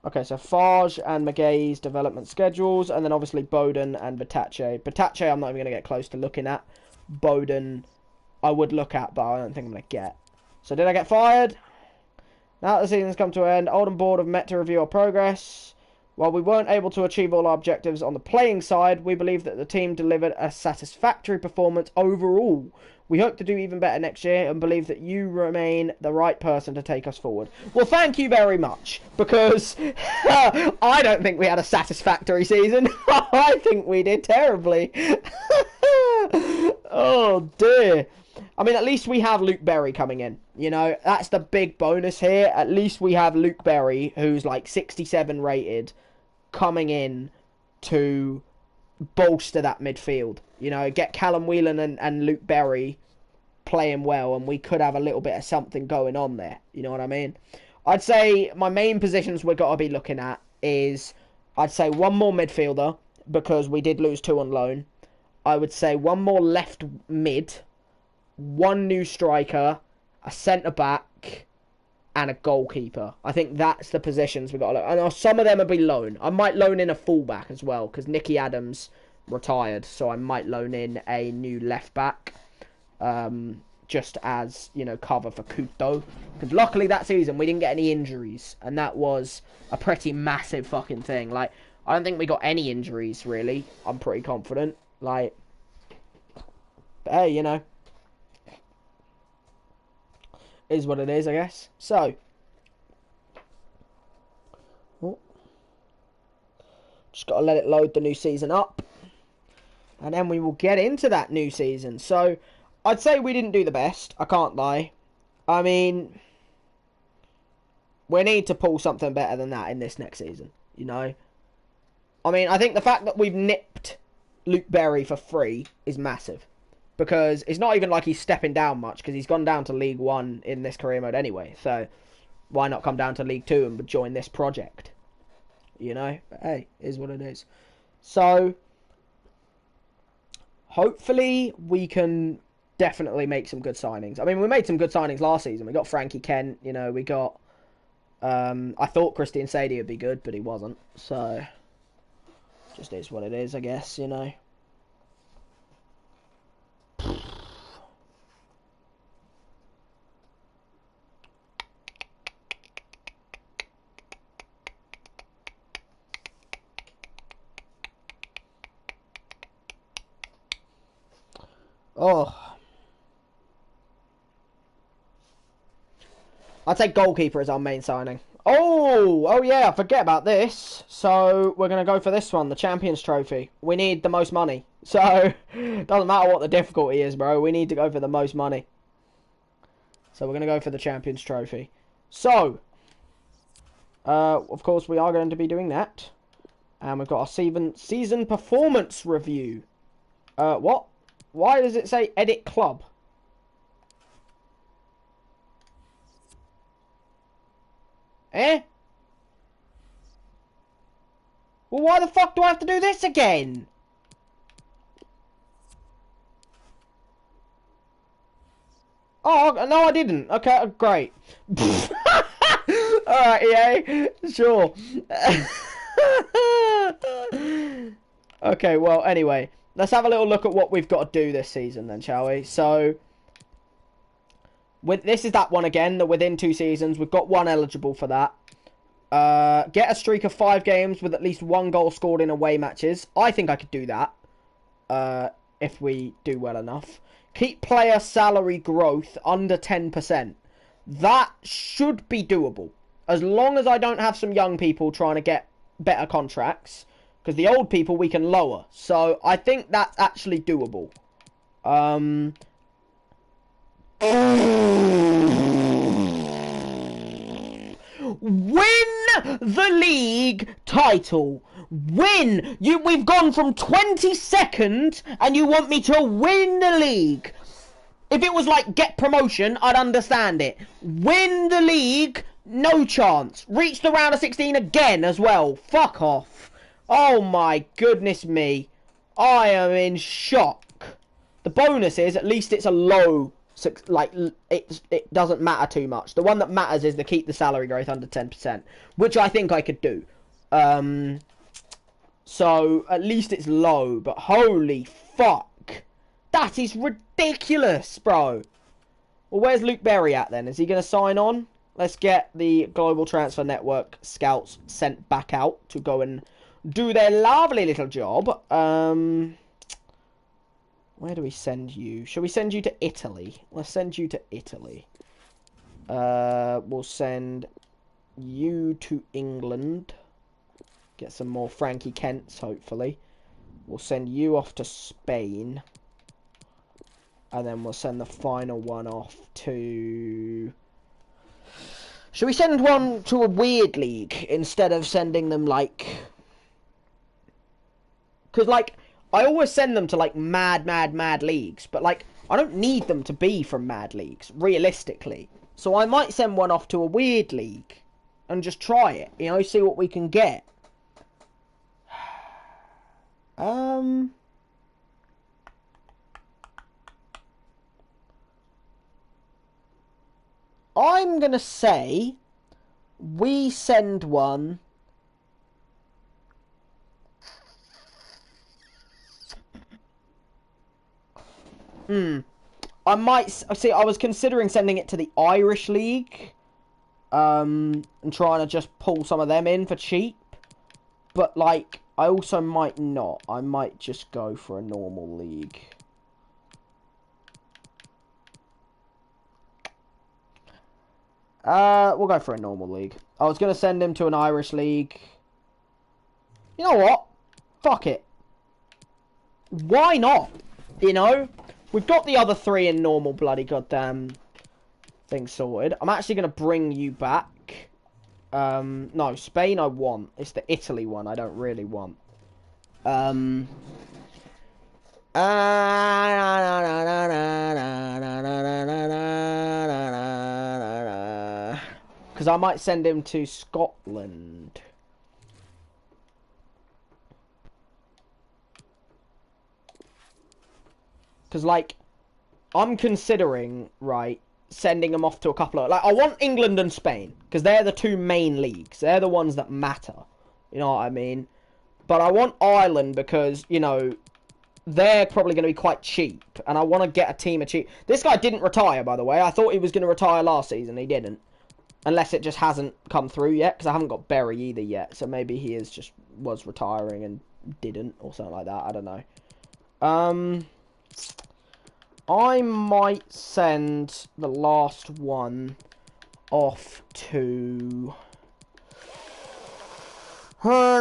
Okay, so Farge and Magay's development schedules, and then obviously Bowden and Batache. Batache, I'm not even going to get close to looking at. Bowden, I would look at, but I don't think I'm going to get. So did I get fired? Now that the season's come to an end, Oldham board have met to review our progress. While we weren't able to achieve all our objectives on the playing side, we believe that the team delivered a satisfactory performance overall. We hope to do even better next year and believe that you remain the right person to take us forward. Well, thank you very much, because I don't think we had a satisfactory season. I think we did terribly. Oh, dear. I mean, at least we have Luke Berry coming in. You know, that's the big bonus here. At least we have Luke Berry, who's like 67 rated, coming in to bolster that midfield. You know, get Callum Whelan and Luke Berry playing well, and we could have a little bit of something going on there. You know what I mean? I'd say my main positions we've got to be looking at is, I'd say one more midfielder, because we did lose 2 on loan. I would say one more left mid, one new striker, a centre-back, and a goalkeeper. I think that's the positions we've got to look. I know some of them will be loan. I might loan in a fullback as well, because Nicky Adams retired, so I might loan in a new left-back, just as, you know, cover for Couto. Because luckily that season we didn't get any injuries, and that was a pretty massive fucking thing. Like, I don't think we got any injuries, really. I'm pretty confident. Like, but hey, you know, is what it is, I guess. So, just got to let it load the new season up, and then we will get into that new season. So, I'd say we didn't do the best. I can't lie. I mean, we need to pull something better than that in this next season, you know. I mean, I think the fact that we've nipped Luke Berry for free is massive. Because it's not even like he's stepping down much, because he's gone down to League 1 in this career mode anyway. So, why not come down to League 2 and join this project? You know? But hey, it is what it is. So, hopefully we can definitely make some good signings. I mean, we made some good signings last season. We got Frankie Kent, you know, we got... I thought Christian Sadie would be good, but he wasn't. So, just is what it is, I guess, you know. Oh. I'd say goalkeeper is our main signing. Oh yeah, I forget about this. So, we're going to go for this one, the Champions Trophy. We need the most money. So, doesn't matter what the difficulty is, bro. We need to go for the most money. So, we're going to go for the Champions Trophy. So, of course, we are going to be doing that. And we've got our season performance review. What? Why does it say edit club? Eh? Well, why the fuck do I have to do this again? Oh, no, I didn't. Okay, great. Alright, EA. Sure. Okay, well, anyway. Let's have a little look at what we've got to do this season then, shall we? So, this is that one again, the within 2 seasons. We've got one eligible for that. Get a streak of 5 games with at least 1 goal scored in away matches. I think I could do that. If we do well enough. Keep player salary growth under 10%. That should be doable. As long as I don't have some young people trying to get better contracts. Because the old people we can lower. So, I think that's actually doable. Win the league title. Win. We've gone from 22nd and you want me to win the league. If it was like get promotion, I'd understand it. Win the league, no chance. Reach the round of 16 again as well. Fuck off. Oh my goodness me. I am in shock. The bonus is, at least it's a low, like, it doesn't matter too much. The one that matters is to keep the salary growth under 10%, which I think I could do. So, at least it's low, but holy fuck. That is ridiculous, bro. Well, where's Luke Berry at then? Is he going to sign on? Let's get the Global Transfer Network scouts sent back out to go and do their lovely little job. Where do we send you? Shall we send you to Italy? Let's send you to Italy. We'll send you to England. Get some more Frankie Kents, hopefully. We'll send you off to Spain. And then we'll send the final one off to... Should we send one to a weird league instead of sending them, like... Because, like, I always send them to, like, mad leagues. But, like, I don't need them to be from mad leagues, realistically. So I might send one off to a weird league and just try it. You know, see what we can get. I'm going to say we send one... I might... See, I was considering sending it to the Irish League. And trying to just pull some of them in for cheap. But, like, I also might not. I might just go for a normal league. We'll go for a normal league. I was going to send him to an Irish league. You know what? Fuck it. Why not? You know? We've got the other three in normal bloody goddamn thing sorted. I'm actually going to bring you back. No, Spain I want. It's the Italy one I don't really want. Because I might send him to Scotland. Because, like, I'm considering, right, sending him off to a couple of... Like, I want England and Spain. Because they're the two main leagues. They're the ones that matter. You know what I mean? But I want Ireland because, you know... They're probably going to be quite cheap. And I want to get a team of cheap... This guy didn't retire, by the way. I thought he was going to retire last season. He didn't. Unless it just hasn't come through yet. Because I haven't got Berry either yet. So maybe he was retiring and didn't. Or something like that. I don't know. I might send the last one off to... I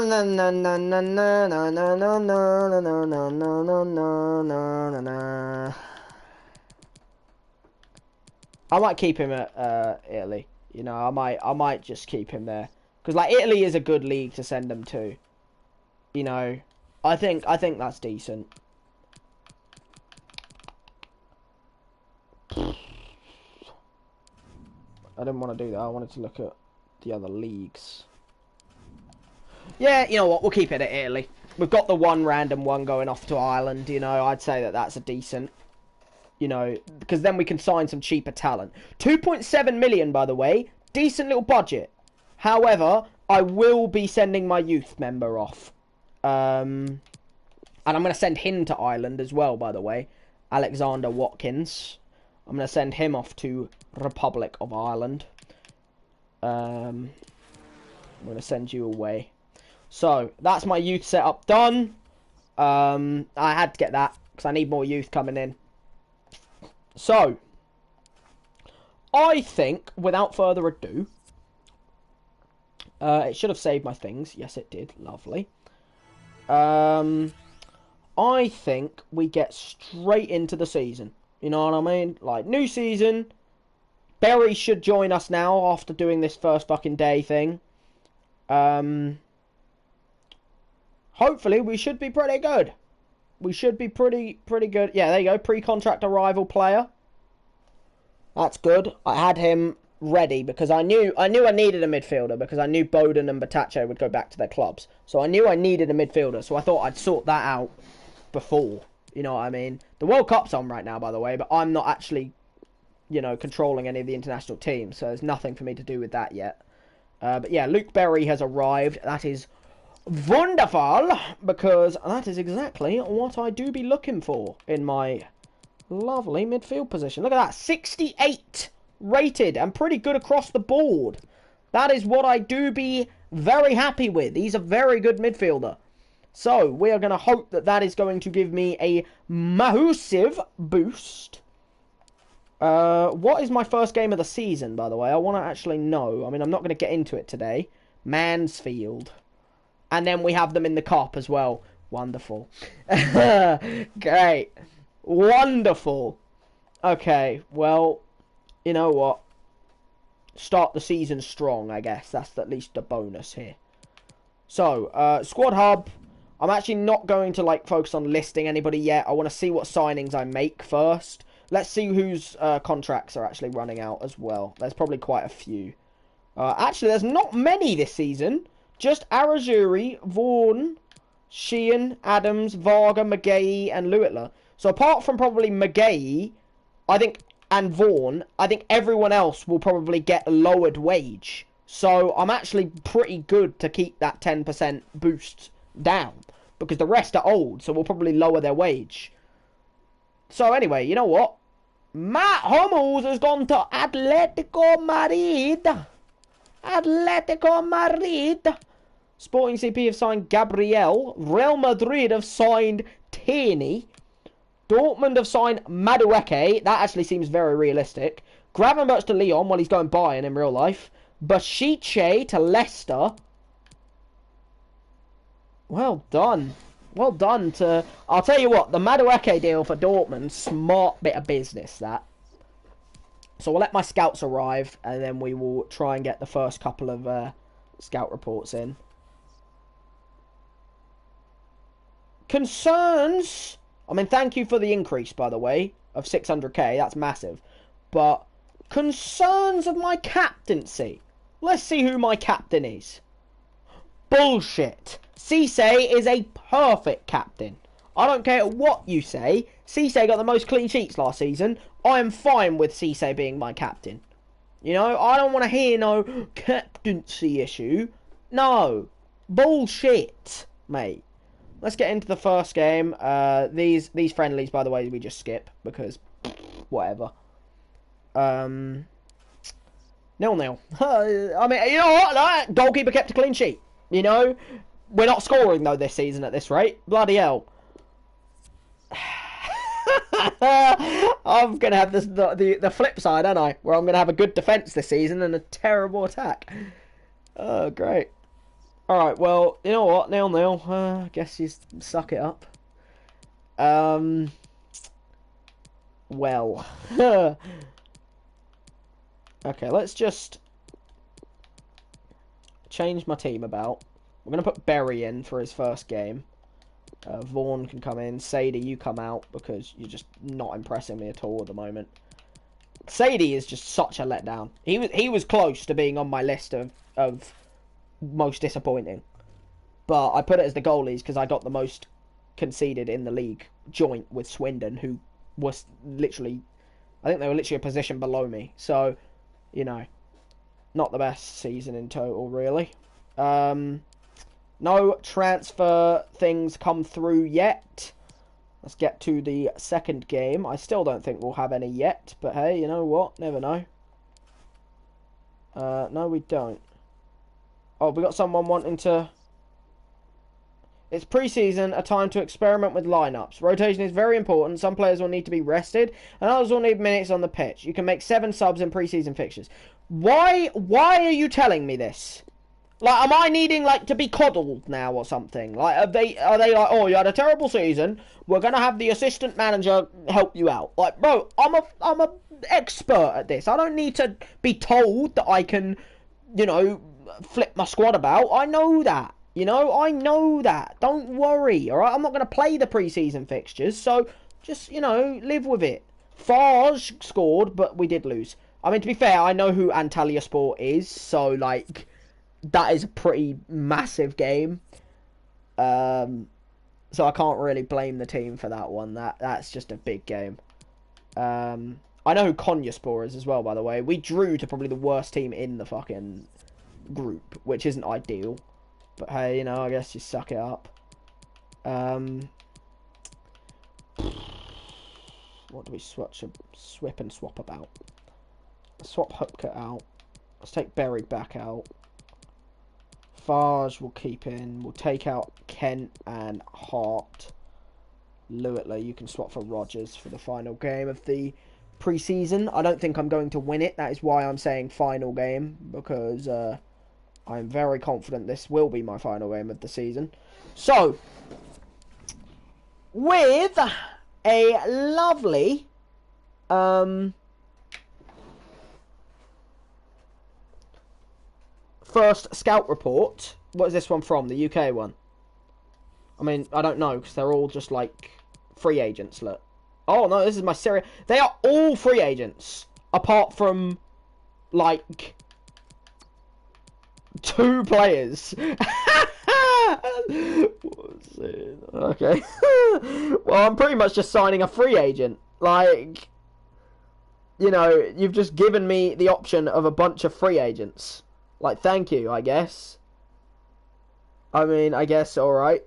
might keep him at Italy. You know, I might just keep him there because like Italy is a good league to send him to. You know, I think that's decent. I didn't want to do that. I wanted to look at the other leagues. Yeah, you know what? We'll keep it at Italy. We've got the one random one going off to Ireland. You know, I'd say that's a decent... You know, because then we can sign some cheaper talent. 2.7 million, by the way. Decent little budget. However, I will be sending my youth member off. And I'm going to send him to Ireland as well, by the way. Alexander Watkins. I'm going to send him off to Republic of Ireland. I'm going to send you away. So, that's my youth setup done. I had to get that, because I need more youth coming in. So, I think, without further ado, it should have saved my things. Yes, it did. Lovely. I think we get straight into the season. You know what I mean? Like, new season, Berry should join us now after doing this first fucking day thing. Hopefully we should be pretty good. We should be pretty good. Yeah, there you go. Pre-contract arrival player. That's good. I had him ready because I knew I needed a midfielder because I knew Bowden and Batacho would go back to their clubs. So I knew I needed a midfielder. So I thought I'd sort that out before. You know what I mean? The World Cup's on right now, by the way, but I'm not actually, you know, controlling any of the international teams. So there's nothing for me to do with that yet. But yeah, Luke Berry has arrived. That is wonderful because that is exactly what I do be looking for in my lovely midfield position. Look at that, 68 rated and pretty good across the board. That is what I do be very happy with. He's a very good midfielder. So we are going to hope that that is going to give me a massive boost. What is my first game of the season, by the way? I want to actually know. I mean, I'm not going to get into it today. Mansfield. And then we have them in the cup as well. Wonderful. Great. Wonderful. Okay, well, you know what? Start the season strong, I guess. That's at least a bonus here. So, Squad Hub. I'm actually not going to, like, focus on listing anybody yet. I want to see what signings I make first. Let's see whose contracts are actually running out as well. There's probably quite a few. Actually, there's not many this season. Just Arazuri, Vaughan, Sheehan, Adams, Varga, McGahey, and Lewitler. So apart from probably McGahey, I think, and Vaughan, I think everyone else will probably get a lowered wage. So I'm actually pretty good to keep that 10% boost down. Because the rest are old, so we'll probably lower their wage. So anyway, you know what? Matt Hummels has gone to Atletico Madrid. Atletico Madrid. Sporting CP have signed Gabriel. Real Madrid have signed Tierney. Dortmund have signed Madueke. That actually seems very realistic. Gravenberch to Lyon while he's going Bayern in real life. Bashiche to Leicester. Well done. Well done to... I'll tell you what, the Madueke deal for Dortmund, smart bit of business, that. So we'll let my scouts arrive, and then we will try and get the first couple of scout reports in. Concerns... I mean, thank you for the increase, by the way, of 600k. That's massive. But concerns of my captaincy. Let's see who my captain is. Bullshit. Cisse is a perfect captain. I don't care what you say. Cisse got the most clean sheets last season. I am fine with Cisse being my captain. You know, I don't want to hear no captaincy issue. No. Bullshit, mate. Let's get into the first game. These friendlies, by the way, we just skip because whatever. 0-0. I mean, you know what? Like, goalkeeper kept a clean sheet. You know, we're not scoring though this season at this rate. Bloody hell. I'm gonna have this the flip side, aren't I? Where I'm gonna have a good defense this season and a terrible attack. Oh, great. Alright, well, you know what? 0-0. I guess you suck it up. Well. Okay, let's just change my team about. We're going to put Berry in for his first game. Vaughan can come in. Sadie, you come out because you're just not impressing me at all at the moment. Sadie is just such a letdown. He was close to being on my list of most disappointing, but I put it as the goalies because I got the most conceded in the league, joint with Swindon, who was literally, I think they were literally a position below me. So, you know, not the best season in total, really. No transfer things come through yet. Let's get to the second game. I still don't think we'll have any yet, but hey, you know what? Never know. No, we don't. Oh, we got someone wanting to... It's pre-season, a time to experiment with lineups. Rotation is very important. Some players will need to be rested, and others will need minutes on the pitch. You can make 7 subs in pre-season fixtures. Why are you telling me this? Like, am I needing, like, to be coddled now or something? Like, are they like, oh, you had a terrible season, we're gonna have the assistant manager help you out? Like, bro, I'm a expert at this. I don't need to be told that I can, you know, flip my squad about. I know that. You know, I know that. Don't worry, alright? I'm not gonna play the pre-season fixtures, so just, you know, live with it. Farge scored, but we did lose. I mean, to be fair, I know who Antalyaspor is, so, like, that is a pretty massive game. So I can't really blame the team for that one. That's just a big game. I know who Konyaspor is as well, by the way. We drew to probably the worst team in the fucking group, which isn't ideal. But hey, you know, I guess you suck it up. What do we swip and swap about? Swap Hupka out. Let's take Berrig back out. Farge will keep in. We'll take out Kent and Hart. Lewitler, you can swap for Rodgers for the final game of the pre-season. I don't think I'm going to win it. That is why I'm saying final game, because I'm very confident this will be my final game of the season. So, with a lovely first scout report. What is this one from? The UK one? I mean, I don't know, because they're all just, like, free agents, look. Oh, no, this is my Syria. They are all free agents, apart from, like, 2 players. Okay. Well, I'm pretty much just signing a free agent. Like, you know, you've just given me the option of a bunch of free agents. Like, thank you, I guess. I mean, I guess, alright.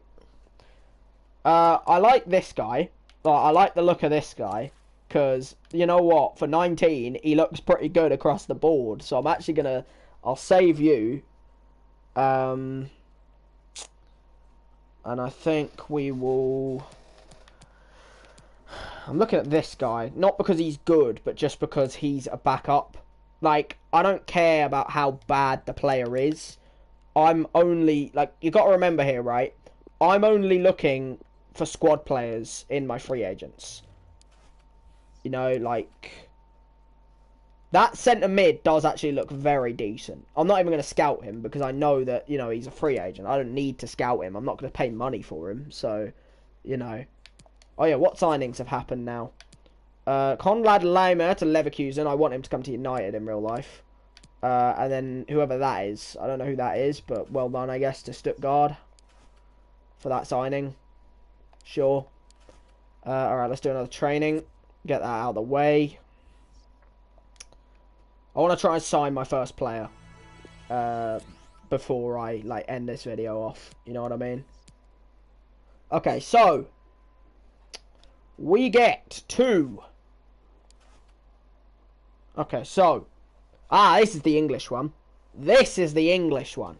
I like this guy. I like the look of this guy. Because, you know what? For 19, he looks pretty good across the board. So I'm actually gonna... I'll save you. And I think we will... I'm looking at this guy. Not because he's good, but just because he's a backup. Like, I don't care about how bad the player is. I'm only... Like, you got to remember here, right? I'm only looking for squad players in my free agents. You know, like... That centre mid does actually look very decent. I'm not even going to scout him because I know that, you know, he's a free agent. I don't need to scout him. I'm not going to pay money for him. So, you know. Oh, yeah, what signings have happened now? Konrad Laimer to Leverkusen. I want him to come to United in real life. And then whoever that is. I don't know who that is, but well done, I guess, to Stuttgart for that signing. Sure. Alright, let's do another training. Get that out of the way. I want to try and sign my first player before I like end this video off. You know what I mean? Okay, so we get to... Okay, so... this is the English one. This is the English one.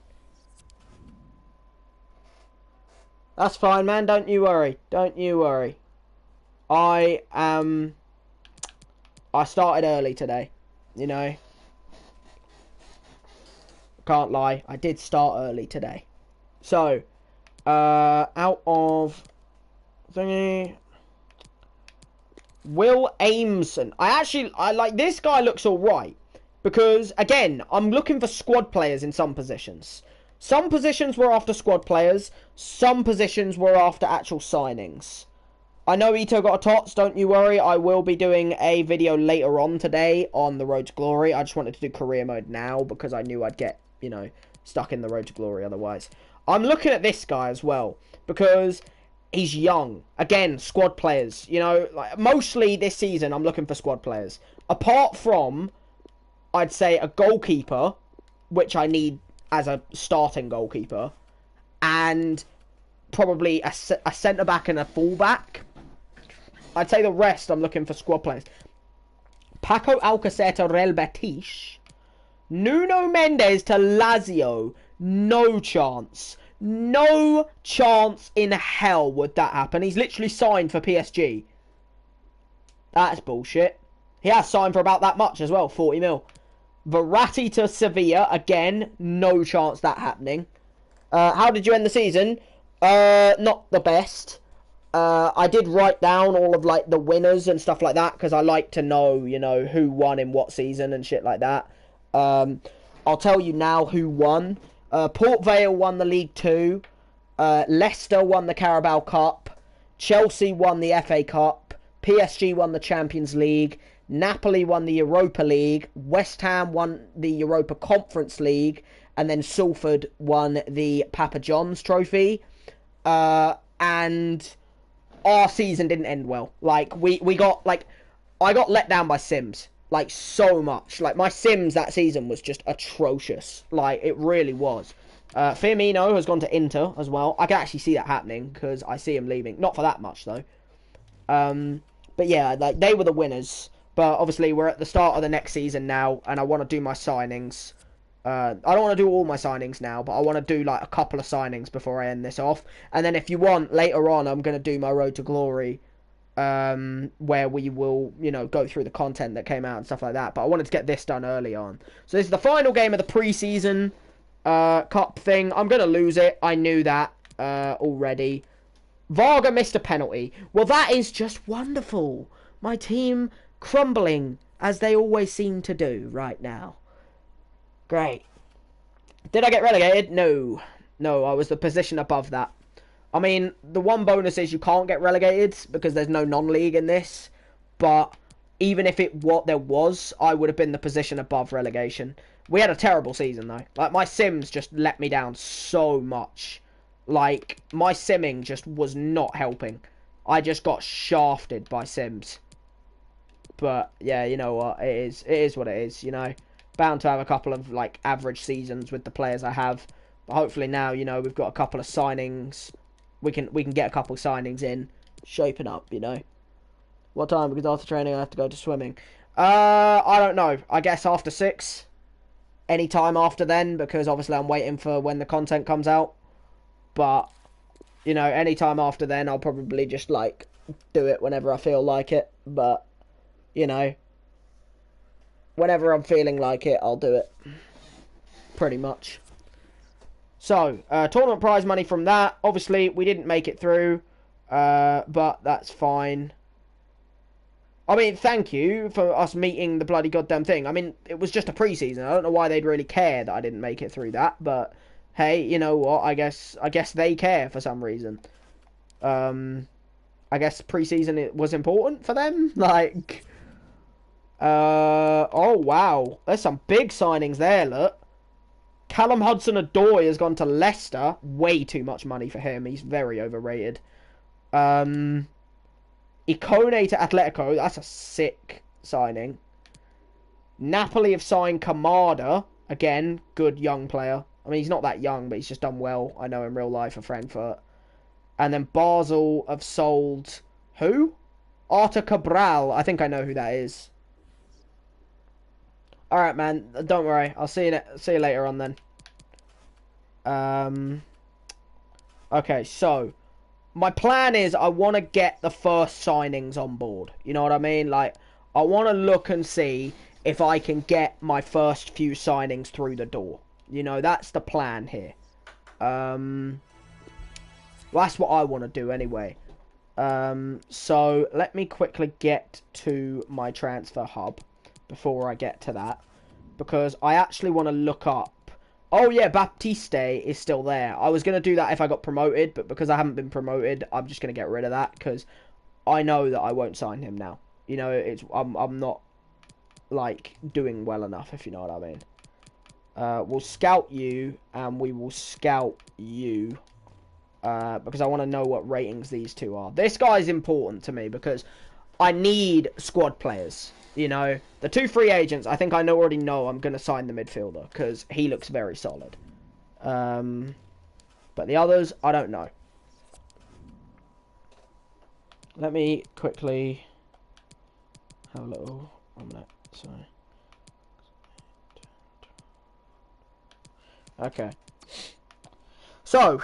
That's fine, man. Don't you worry. Don't you worry. I started early today. You know. Can't lie. I did start early today. So, out of... thingy... Will Ameson. I like this guy looks alright. Because, again, I'm looking for squad players in some positions. Some positions were after squad players. Some positions were after actual signings. I know Ito got a tots, don't you worry. I will be doing a video later on today on the Road to Glory. I just wanted to do career mode now because I knew I'd get, you know, stuck in the Road to Glory otherwise. I'm looking at this guy as well because... he's young. Again, squad players. You know, like mostly this season, I'm looking for squad players. Apart from, I'd say, a goalkeeper, which I need as a starting goalkeeper, and probably a centre-back and a full-back. I'd say the rest, I'm looking for squad players. Paco Alcacer to Real Betis. Nuno Mendes to Lazio. No chance. No chance in hell would that happen. He's literally signed for PSG. That's bullshit. He has signed for about that much as well, 40 mil. Verratti to Sevilla. Again, no chance that happening. How did you end the season? Not the best. I did write down all of like the winners and stuff like that because I like to know, you know, who won in what season and shit like that. I'll tell you now who won. Port Vale won the League 2. Leicester won the Carabao Cup. Chelsea won the FA Cup. PSG won the Champions League. Napoli won the Europa League. West Ham won the Europa Conference League. And then Salford won the Papa John's Trophy. And our season didn't end well. Like, we got, like, I got let down by Sims. Like, so much. Like, my Sims that season was just atrocious. Like, it really was. Firmino has gone to Inter as well. I can actually see that happening because I see him leaving. Not for that much, though. But yeah, like, they were the winners. But obviously, we're at the start of the next season now, and I want to do my signings. I don't want to do all my signings now, but I want to do like a couple of signings before I end this off. And then if you want, later on, I'm going to do my Road to Glory, where we will, you know, go through the content that came out and stuff like that. But I wanted to get this done early on. So this is the final game of the pre-season cup thing. I'm going to lose it. I knew that already. Varga missed a penalty. Well, that is just wonderful. My team crumbling, as they always seem to do right now. Great. Did I get relegated? No. No, I was the position above that. I mean, the one bonus is you can't get relegated because there's no non-league in this. But even if there was, I would have been the position above relegation. We had a terrible season, though. Like, my Sims just let me down so much. Like, my simming just was not helping. I just got shafted by Sims. But, yeah, you know what? It is what it is, you know. Bound to have a couple of like average seasons with the players I have, but hopefully now, you know, we've got a couple of signings. We can get a couple of signings in, shaping up, you know. What time? Because after training I have to go to swimming. I don't know. I guess after 6. Any time after then, because obviously I'm waiting for when the content comes out. But you know, any time after then, I'll probably just like do it whenever I feel like it. But you know, whenever I'm feeling like it, I'll do it. Pretty much. So, tournament prize money from that. Obviously, we didn't make it through. But that's fine. I mean, thank you for us meeting the bloody goddamn thing. I mean, it was just a pre-season. I don't know why they'd really care that I didn't make it through that. But, hey, you know what? I guess they care for some reason. I guess pre-season it was important for them. Like... oh wow, there's some big signings there. Look, Callum Hudson-Odoi has gone to Leicester. Way too much money for him. He's very overrated. Ikone to Atletico. That's a sick signing. Napoli have signed Kamada. Again, good young player. I mean, he's not that young, but he's just done well. I know in real life for Frankfurt. And then Basel have sold who? Artur Cabral. I think I know who that is. Alright, man. Don't worry. I'll see you later on then. Okay, so my plan is I want to get the first signings on board. You know what I mean? Like, I want to look and see if I can get my first few signings through the door. You know, that's the plan here. That's what I want to do anyway. So let me quickly get to my transfer hub before I get to that, because I actually want to look up. Oh yeah, Baptiste is still there. I was going to do that if I got promoted, but because I haven't been promoted, I'm just going to get rid of that, because I know that I won't sign him now. You know, I'm not, like, doing well enough, if you know what I mean. We'll scout you, and we will scout you, because I want to know what ratings these two are. This guy's important to me, because I need squad players. You know, the 2 free agents, I think I already know I'm going to sign the midfielder, because he looks very solid. But the others, I don't know. Let me quickly have a little... 1 minute, sorry. Okay. So...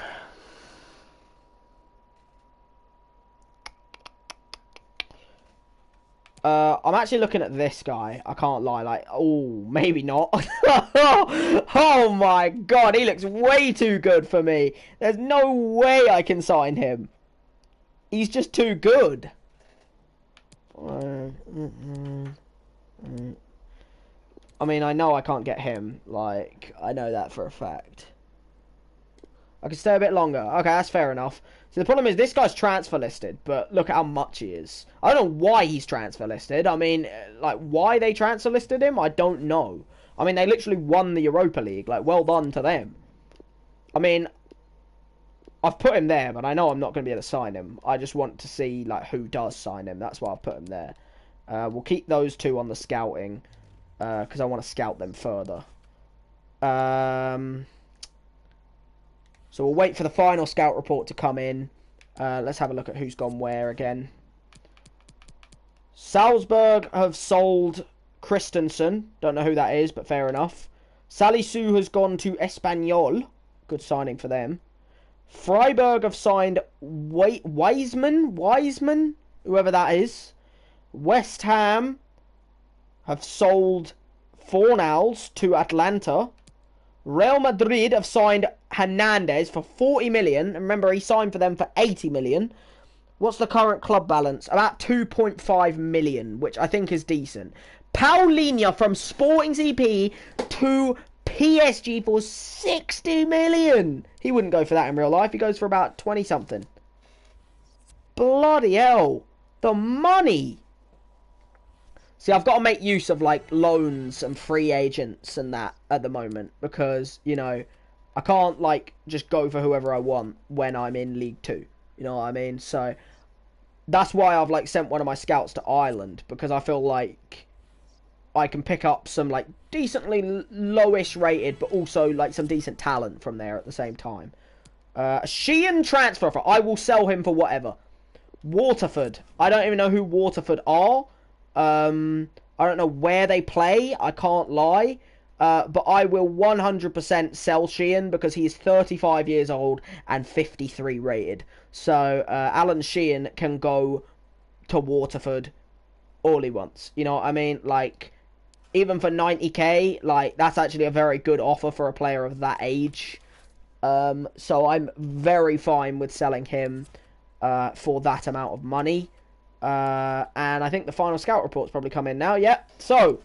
I'm actually looking at this guy. I can't lie. Like, oh, maybe not. Oh my god, he looks way too good for me. There's no way I can sign him. He's just too good. I mean, I know I can't get him. Like, I know that for a fact. I can stay a bit longer. Okay, that's fair enough. So the problem is this guy's transfer listed, but look at how much he is. I don't know why he's transfer listed. I mean, like, why they transfer listed him, I don't know. I mean, they literally won the Europa League. Like, well done to them. I mean, I've put him there, but I know I'm not going to be able to sign him. I just want to see, like, who does sign him. That's why I've put him there. We'll keep those two on the scouting, because I want to scout them further. So we'll wait for the final scout report to come in. Let's have a look at who's gone where again. Salzburg have sold Christensen. Don't know who that is, but fair enough. Salisu has gone to Espanyol. Good signing for them. Freiburg have signed Wiseman, whoever that is. West Ham have sold Fornals to Atlanta. Real Madrid have signed Hernandez for 40 million. Remember, he signed for them for 80 million. What's the current club balance? About 2.5 million, which I think is decent. Paulinho from Sporting CP to PSG for 60 million. He wouldn't go for that in real life. He goes for about 20 something. Bloody hell. The money. See, I've got to make use of, like, loans and free agents and that at the moment. Because, you know, I can't, like, just go for whoever I want when I'm in League 2. You know what I mean? So, that's why I've, like, sent one of my scouts to Ireland. Because I feel like I can pick up some, like, decently lowish rated, but also, like, some decent talent from there at the same time. Sheehan transfer offer. I will sell him for whatever. Waterford. I don't even know who Waterford are. I don't know where they play. I can't lie. But I will 100% sell Sheehan because he is 35 years old and 53 rated. So, Alan Sheehan can go to Waterford all he wants. You know what I mean? Like, even for 90k, like, that's actually a very good offer for a player of that age. So I'm very fine with selling him for that amount of money. And I think the final scout report's probably come in now. Yep. So,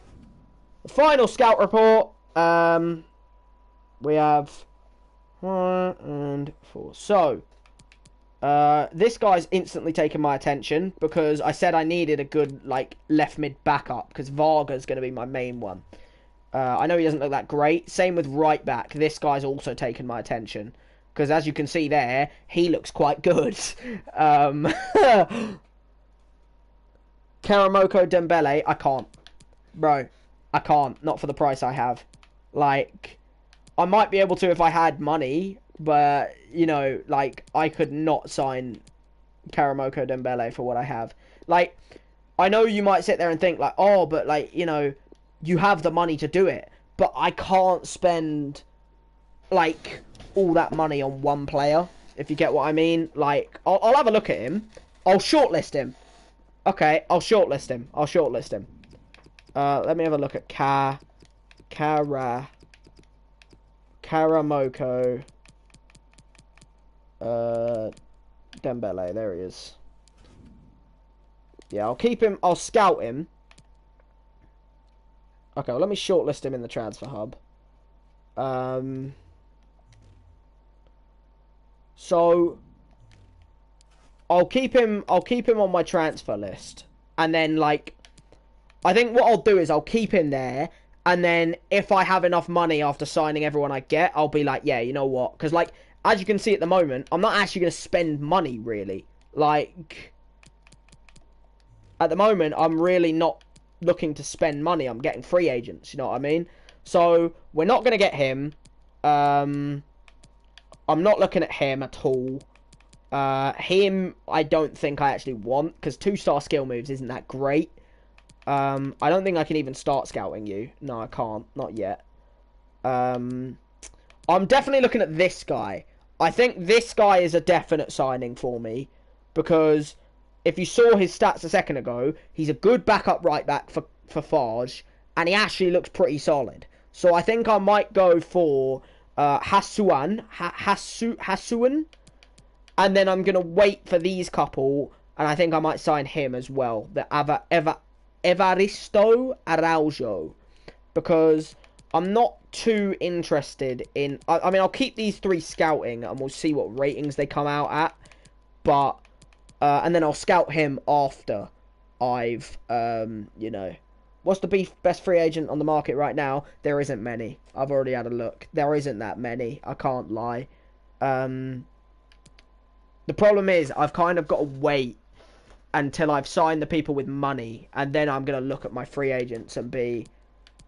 the final scout report. We have 1 and 4. So, this guy's instantly taken my attention because I said I needed a good, like, left mid backup because Varga's going to be my main one. I know he doesn't look that great. Same with right back. This guy's also taken my attention because, as you can see there, he looks quite good. Karamoko Dembele, I can't. Bro, I can't. Not for the price I have. Like, I might be able to if I had money, but, you know, like, I could not sign Karamoko Dembele for what I have. Like, I know you might sit there and think, like, oh, but, like, you know, you have the money to do it. But I can't spend, like, all that money on one player, if you get what I mean. Like, I'll have a look at him. I'll shortlist him. Okay, I'll shortlist him. Let me have a look at Karamoko Dembele. There he is. Yeah, I'll keep him. I'll scout him. Okay, well, let me shortlist him in the transfer hub. So I'll keep him on my transfer list. And then, like, I think what I'll do is I'll keep him there. And then if I have enough money after signing everyone I get, I'll be like, yeah, you know what? Because, like, as you can see at the moment, I'm not actually going to spend money, really. Like, at the moment, I'm really not looking to spend money. I'm getting free agents, you know what I mean? So, we're not going to get him. I'm not looking at him at all. Him, I don't think I actually want, because 2-star skill moves isn't that great. I don't think I can even start scouting you. No, I can't. Not yet. I'm definitely looking at this guy. I think this guy is a definite signing for me, because if you saw his stats a second ago, he's a good backup right back for Farge, and he actually looks pretty solid. So I think I might go for Hasuan, and then I'm gonna wait for these couple, and I think I might sign him as well, the Evaristo Araujo, because I'm not too interested in. I mean, I'll keep these 3 scouting, and we'll see what ratings they come out at, but. And then I'll scout him after I've, you know... What's the best free agent on the market right now? There isn't many. I've already had a look. There isn't that many. I can't lie. The problem is, I've kind of got to wait until I've signed the people with money. And then I'm going to look at my free agents and be...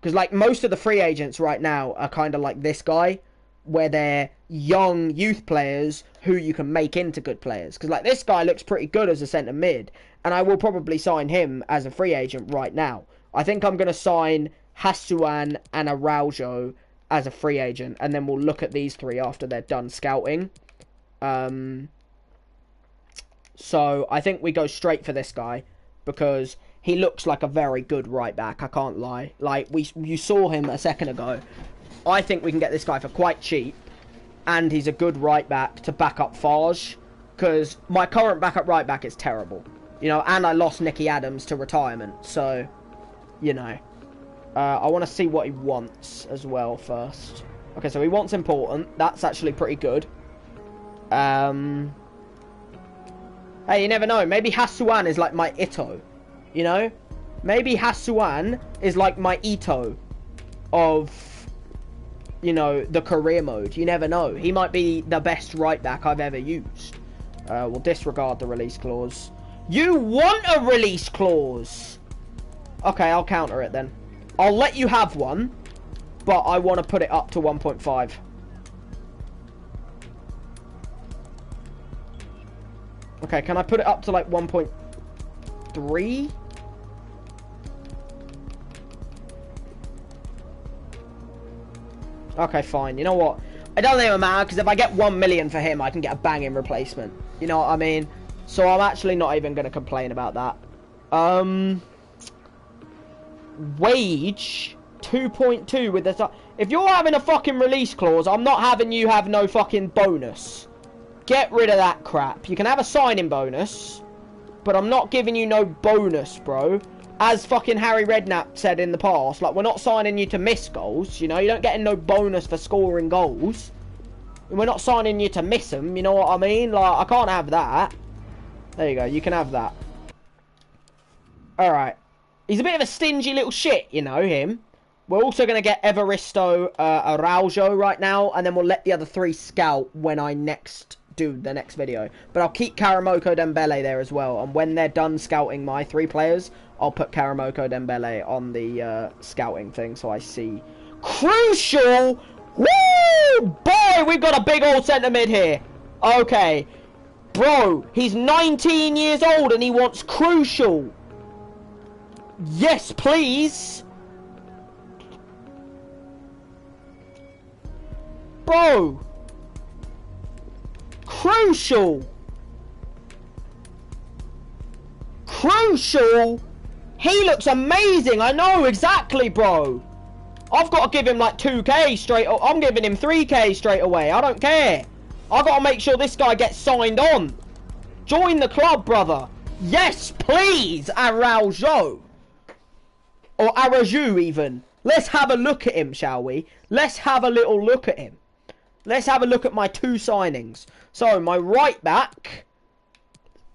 Because, like, most of the free agents right now are kind of like this guy, where they're young youth players who you can make into good players. Because, like, this guy looks pretty good as a centre mid, and I will probably sign him as a free agent right now. I think I'm going to sign Hasuan and Araujo as a free agent, and then we'll look at these 3 after they're done scouting. So I think we go straight for this guy, because he looks like a very good right back, I can't lie. Like, you saw him a second ago. I think we can get this guy for quite cheap, and he's a good right back to back up Farge, because my current backup right back is terrible, you know, and I lost Nicky Adams to retirement, so, you know, I want to see what he wants as well first. Okay, so he wants important. That's actually pretty good. Hey, you never know. Maybe Hasuan is like my Ito, you know? Maybe Hasuan is like my Ito of... you know, the career mode. You never know. He might be the best right back I've ever used. We'll disregard the release clause. You want a release clause? Okay, I'll counter it then. I'll let you have one, but I want to put it up to 1.5. Okay, can I put it up to like 1.3? Okay, fine. You know what? It doesn't even matter, because if I get 1 million for him, I can get a banging replacement. You know what I mean? So I'm actually not even going to complain about that. Wage 2.2 with the... If you're having a fucking release clause, I'm not having you have no fucking bonus. Get rid of that crap. You can have a signing bonus, but I'm not giving you no bonus, bro. As fucking Harry Redknapp said in the past, like, we're not signing you to miss goals, you know? You're not getting no bonus for scoring goals. And we're not signing you to miss them, you know what I mean? Like, I can't have that. There you go, you can have that. Alright. He's a bit of a stingy little shit, you know, him. We're also going to get Evaristo Araujo right now, and then we'll let the other 3 scout when I do the next video. But I'll keep Karamoko Dembele there as well, and when they're done scouting my 3 players, I'll put Karamoko Dembele on the scouting thing so I see. Crucial! Woo! Boy, we've got a big old centre mid here. Okay. Bro, he's 19 years old and he wants crucial. Yes, please. Bro. Crucial. Crucial. He looks amazing. I know, exactly, bro. I've got to give him like 2k straight. I'm giving him 3k straight away. I don't care. I've got to make sure this guy gets signed on. Join the club, brother. Yes, please, Araujo. Or Araujo, even. Let's have a look at him, shall we? Let's have a little look at him. Let's have a look at my 2 signings. So, my right back.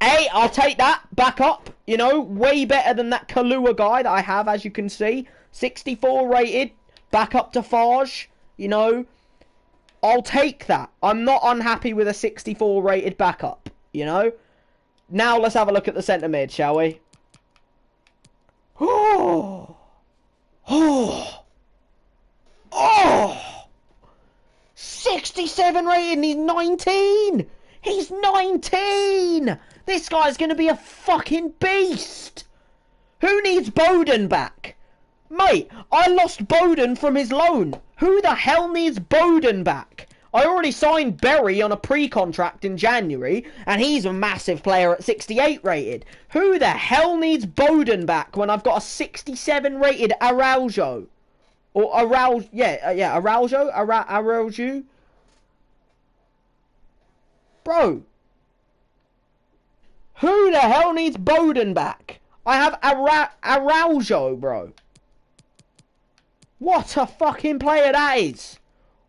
Hey, I'll take that. Back up. You know, way better than that Kalua guy that I have, as you can see. 64 rated. Back up to Farge. You know, I'll take that. I'm not unhappy with a 64 rated backup. You know. Now, let's have a look at the centre mid, shall we? Oh. Oh. Oh. 67 rated and he's 19. He's 19. This guy's going to be a fucking beast. Who needs Bowden back? Mate, I lost Bowden from his loan. Who the hell needs Bowden back? I already signed Berry on a pre-contract in January, and he's a massive player at 68 rated. Who the hell needs Bowden back when I've got a 67 rated Araujo? Or Araujo, yeah, Araujo? Bro. Who the hell needs Bowden back? I have Araujo, bro. What a fucking player that is.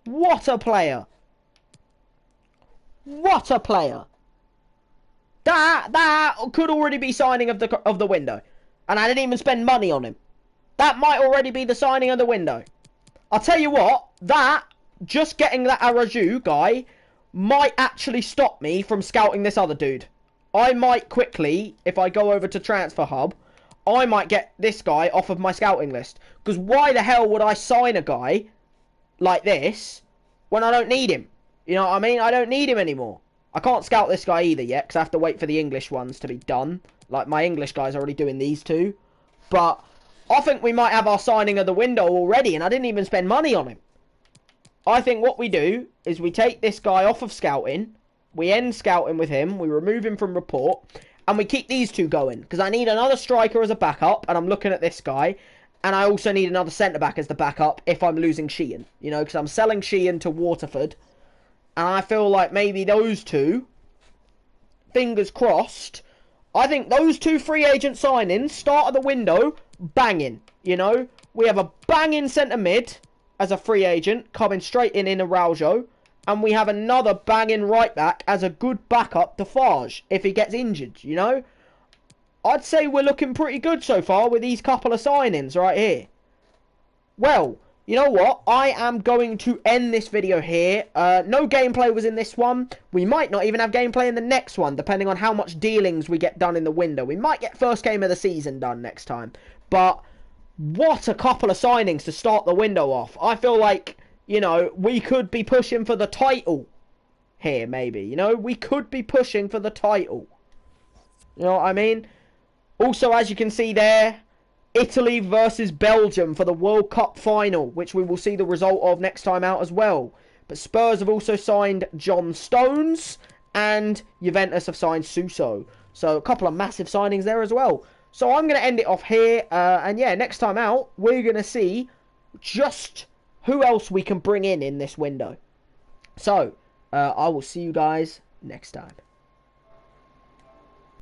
What a player. What a player. That could already be signing of the window. And I didn't even spend money on him. That might already be the signing of the window. I'll tell you what, just getting that Araujo guy might actually stop me from scouting this other dude. I might quickly, if I go over to Transfer Hub, I might get this guy off of my scouting list. Because why the hell would I sign a guy like this when I don't need him? You know what I mean? I don't need him anymore. I can't scout this guy either yet because I have to wait for the English ones to be done. Like, my English guy's already doing these two. But I think we might have our signing of the window already, and I didn't even spend money on him. I think what we do is we take this guy off of scouting, we end scouting with him, we remove him from report, and we keep these two going. Because I need another striker as a backup, and I'm looking at this guy, and I also need another centre-back as the backup if I'm losing Sheehan. You know, because I'm selling Sheehan to Waterford, and I feel like maybe those two, fingers crossed, I think those two free agent signings, start of the window, banging. You know, we have a banging centre mid as a free agent coming straight in Araujo, and we have another banging right back as a good backup to Farge if he gets injured. You know, I'd say we're looking pretty good so far with these couple of signings right here. Well, you know what? I am going to end this video here. No gameplay was in this one. We might not even have gameplay in the next one, depending on how much dealings we get done in the window. We might get first game of the season done next time. But what a couple of signings to start the window off. I feel like, you know, we could be pushing for the title here, maybe. You know, we could be pushing for the title. You know what I mean? Also, as you can see there, Italy versus Belgium for the World Cup final, which we will see the result of next time out as well. But Spurs have also signed John Stones, and Juventus have signed Suso. So a couple of massive signings there as well. So I'm going to end it off here, and yeah, next time out, we're going to see just who else we can bring in this window. So, I will see you guys next time.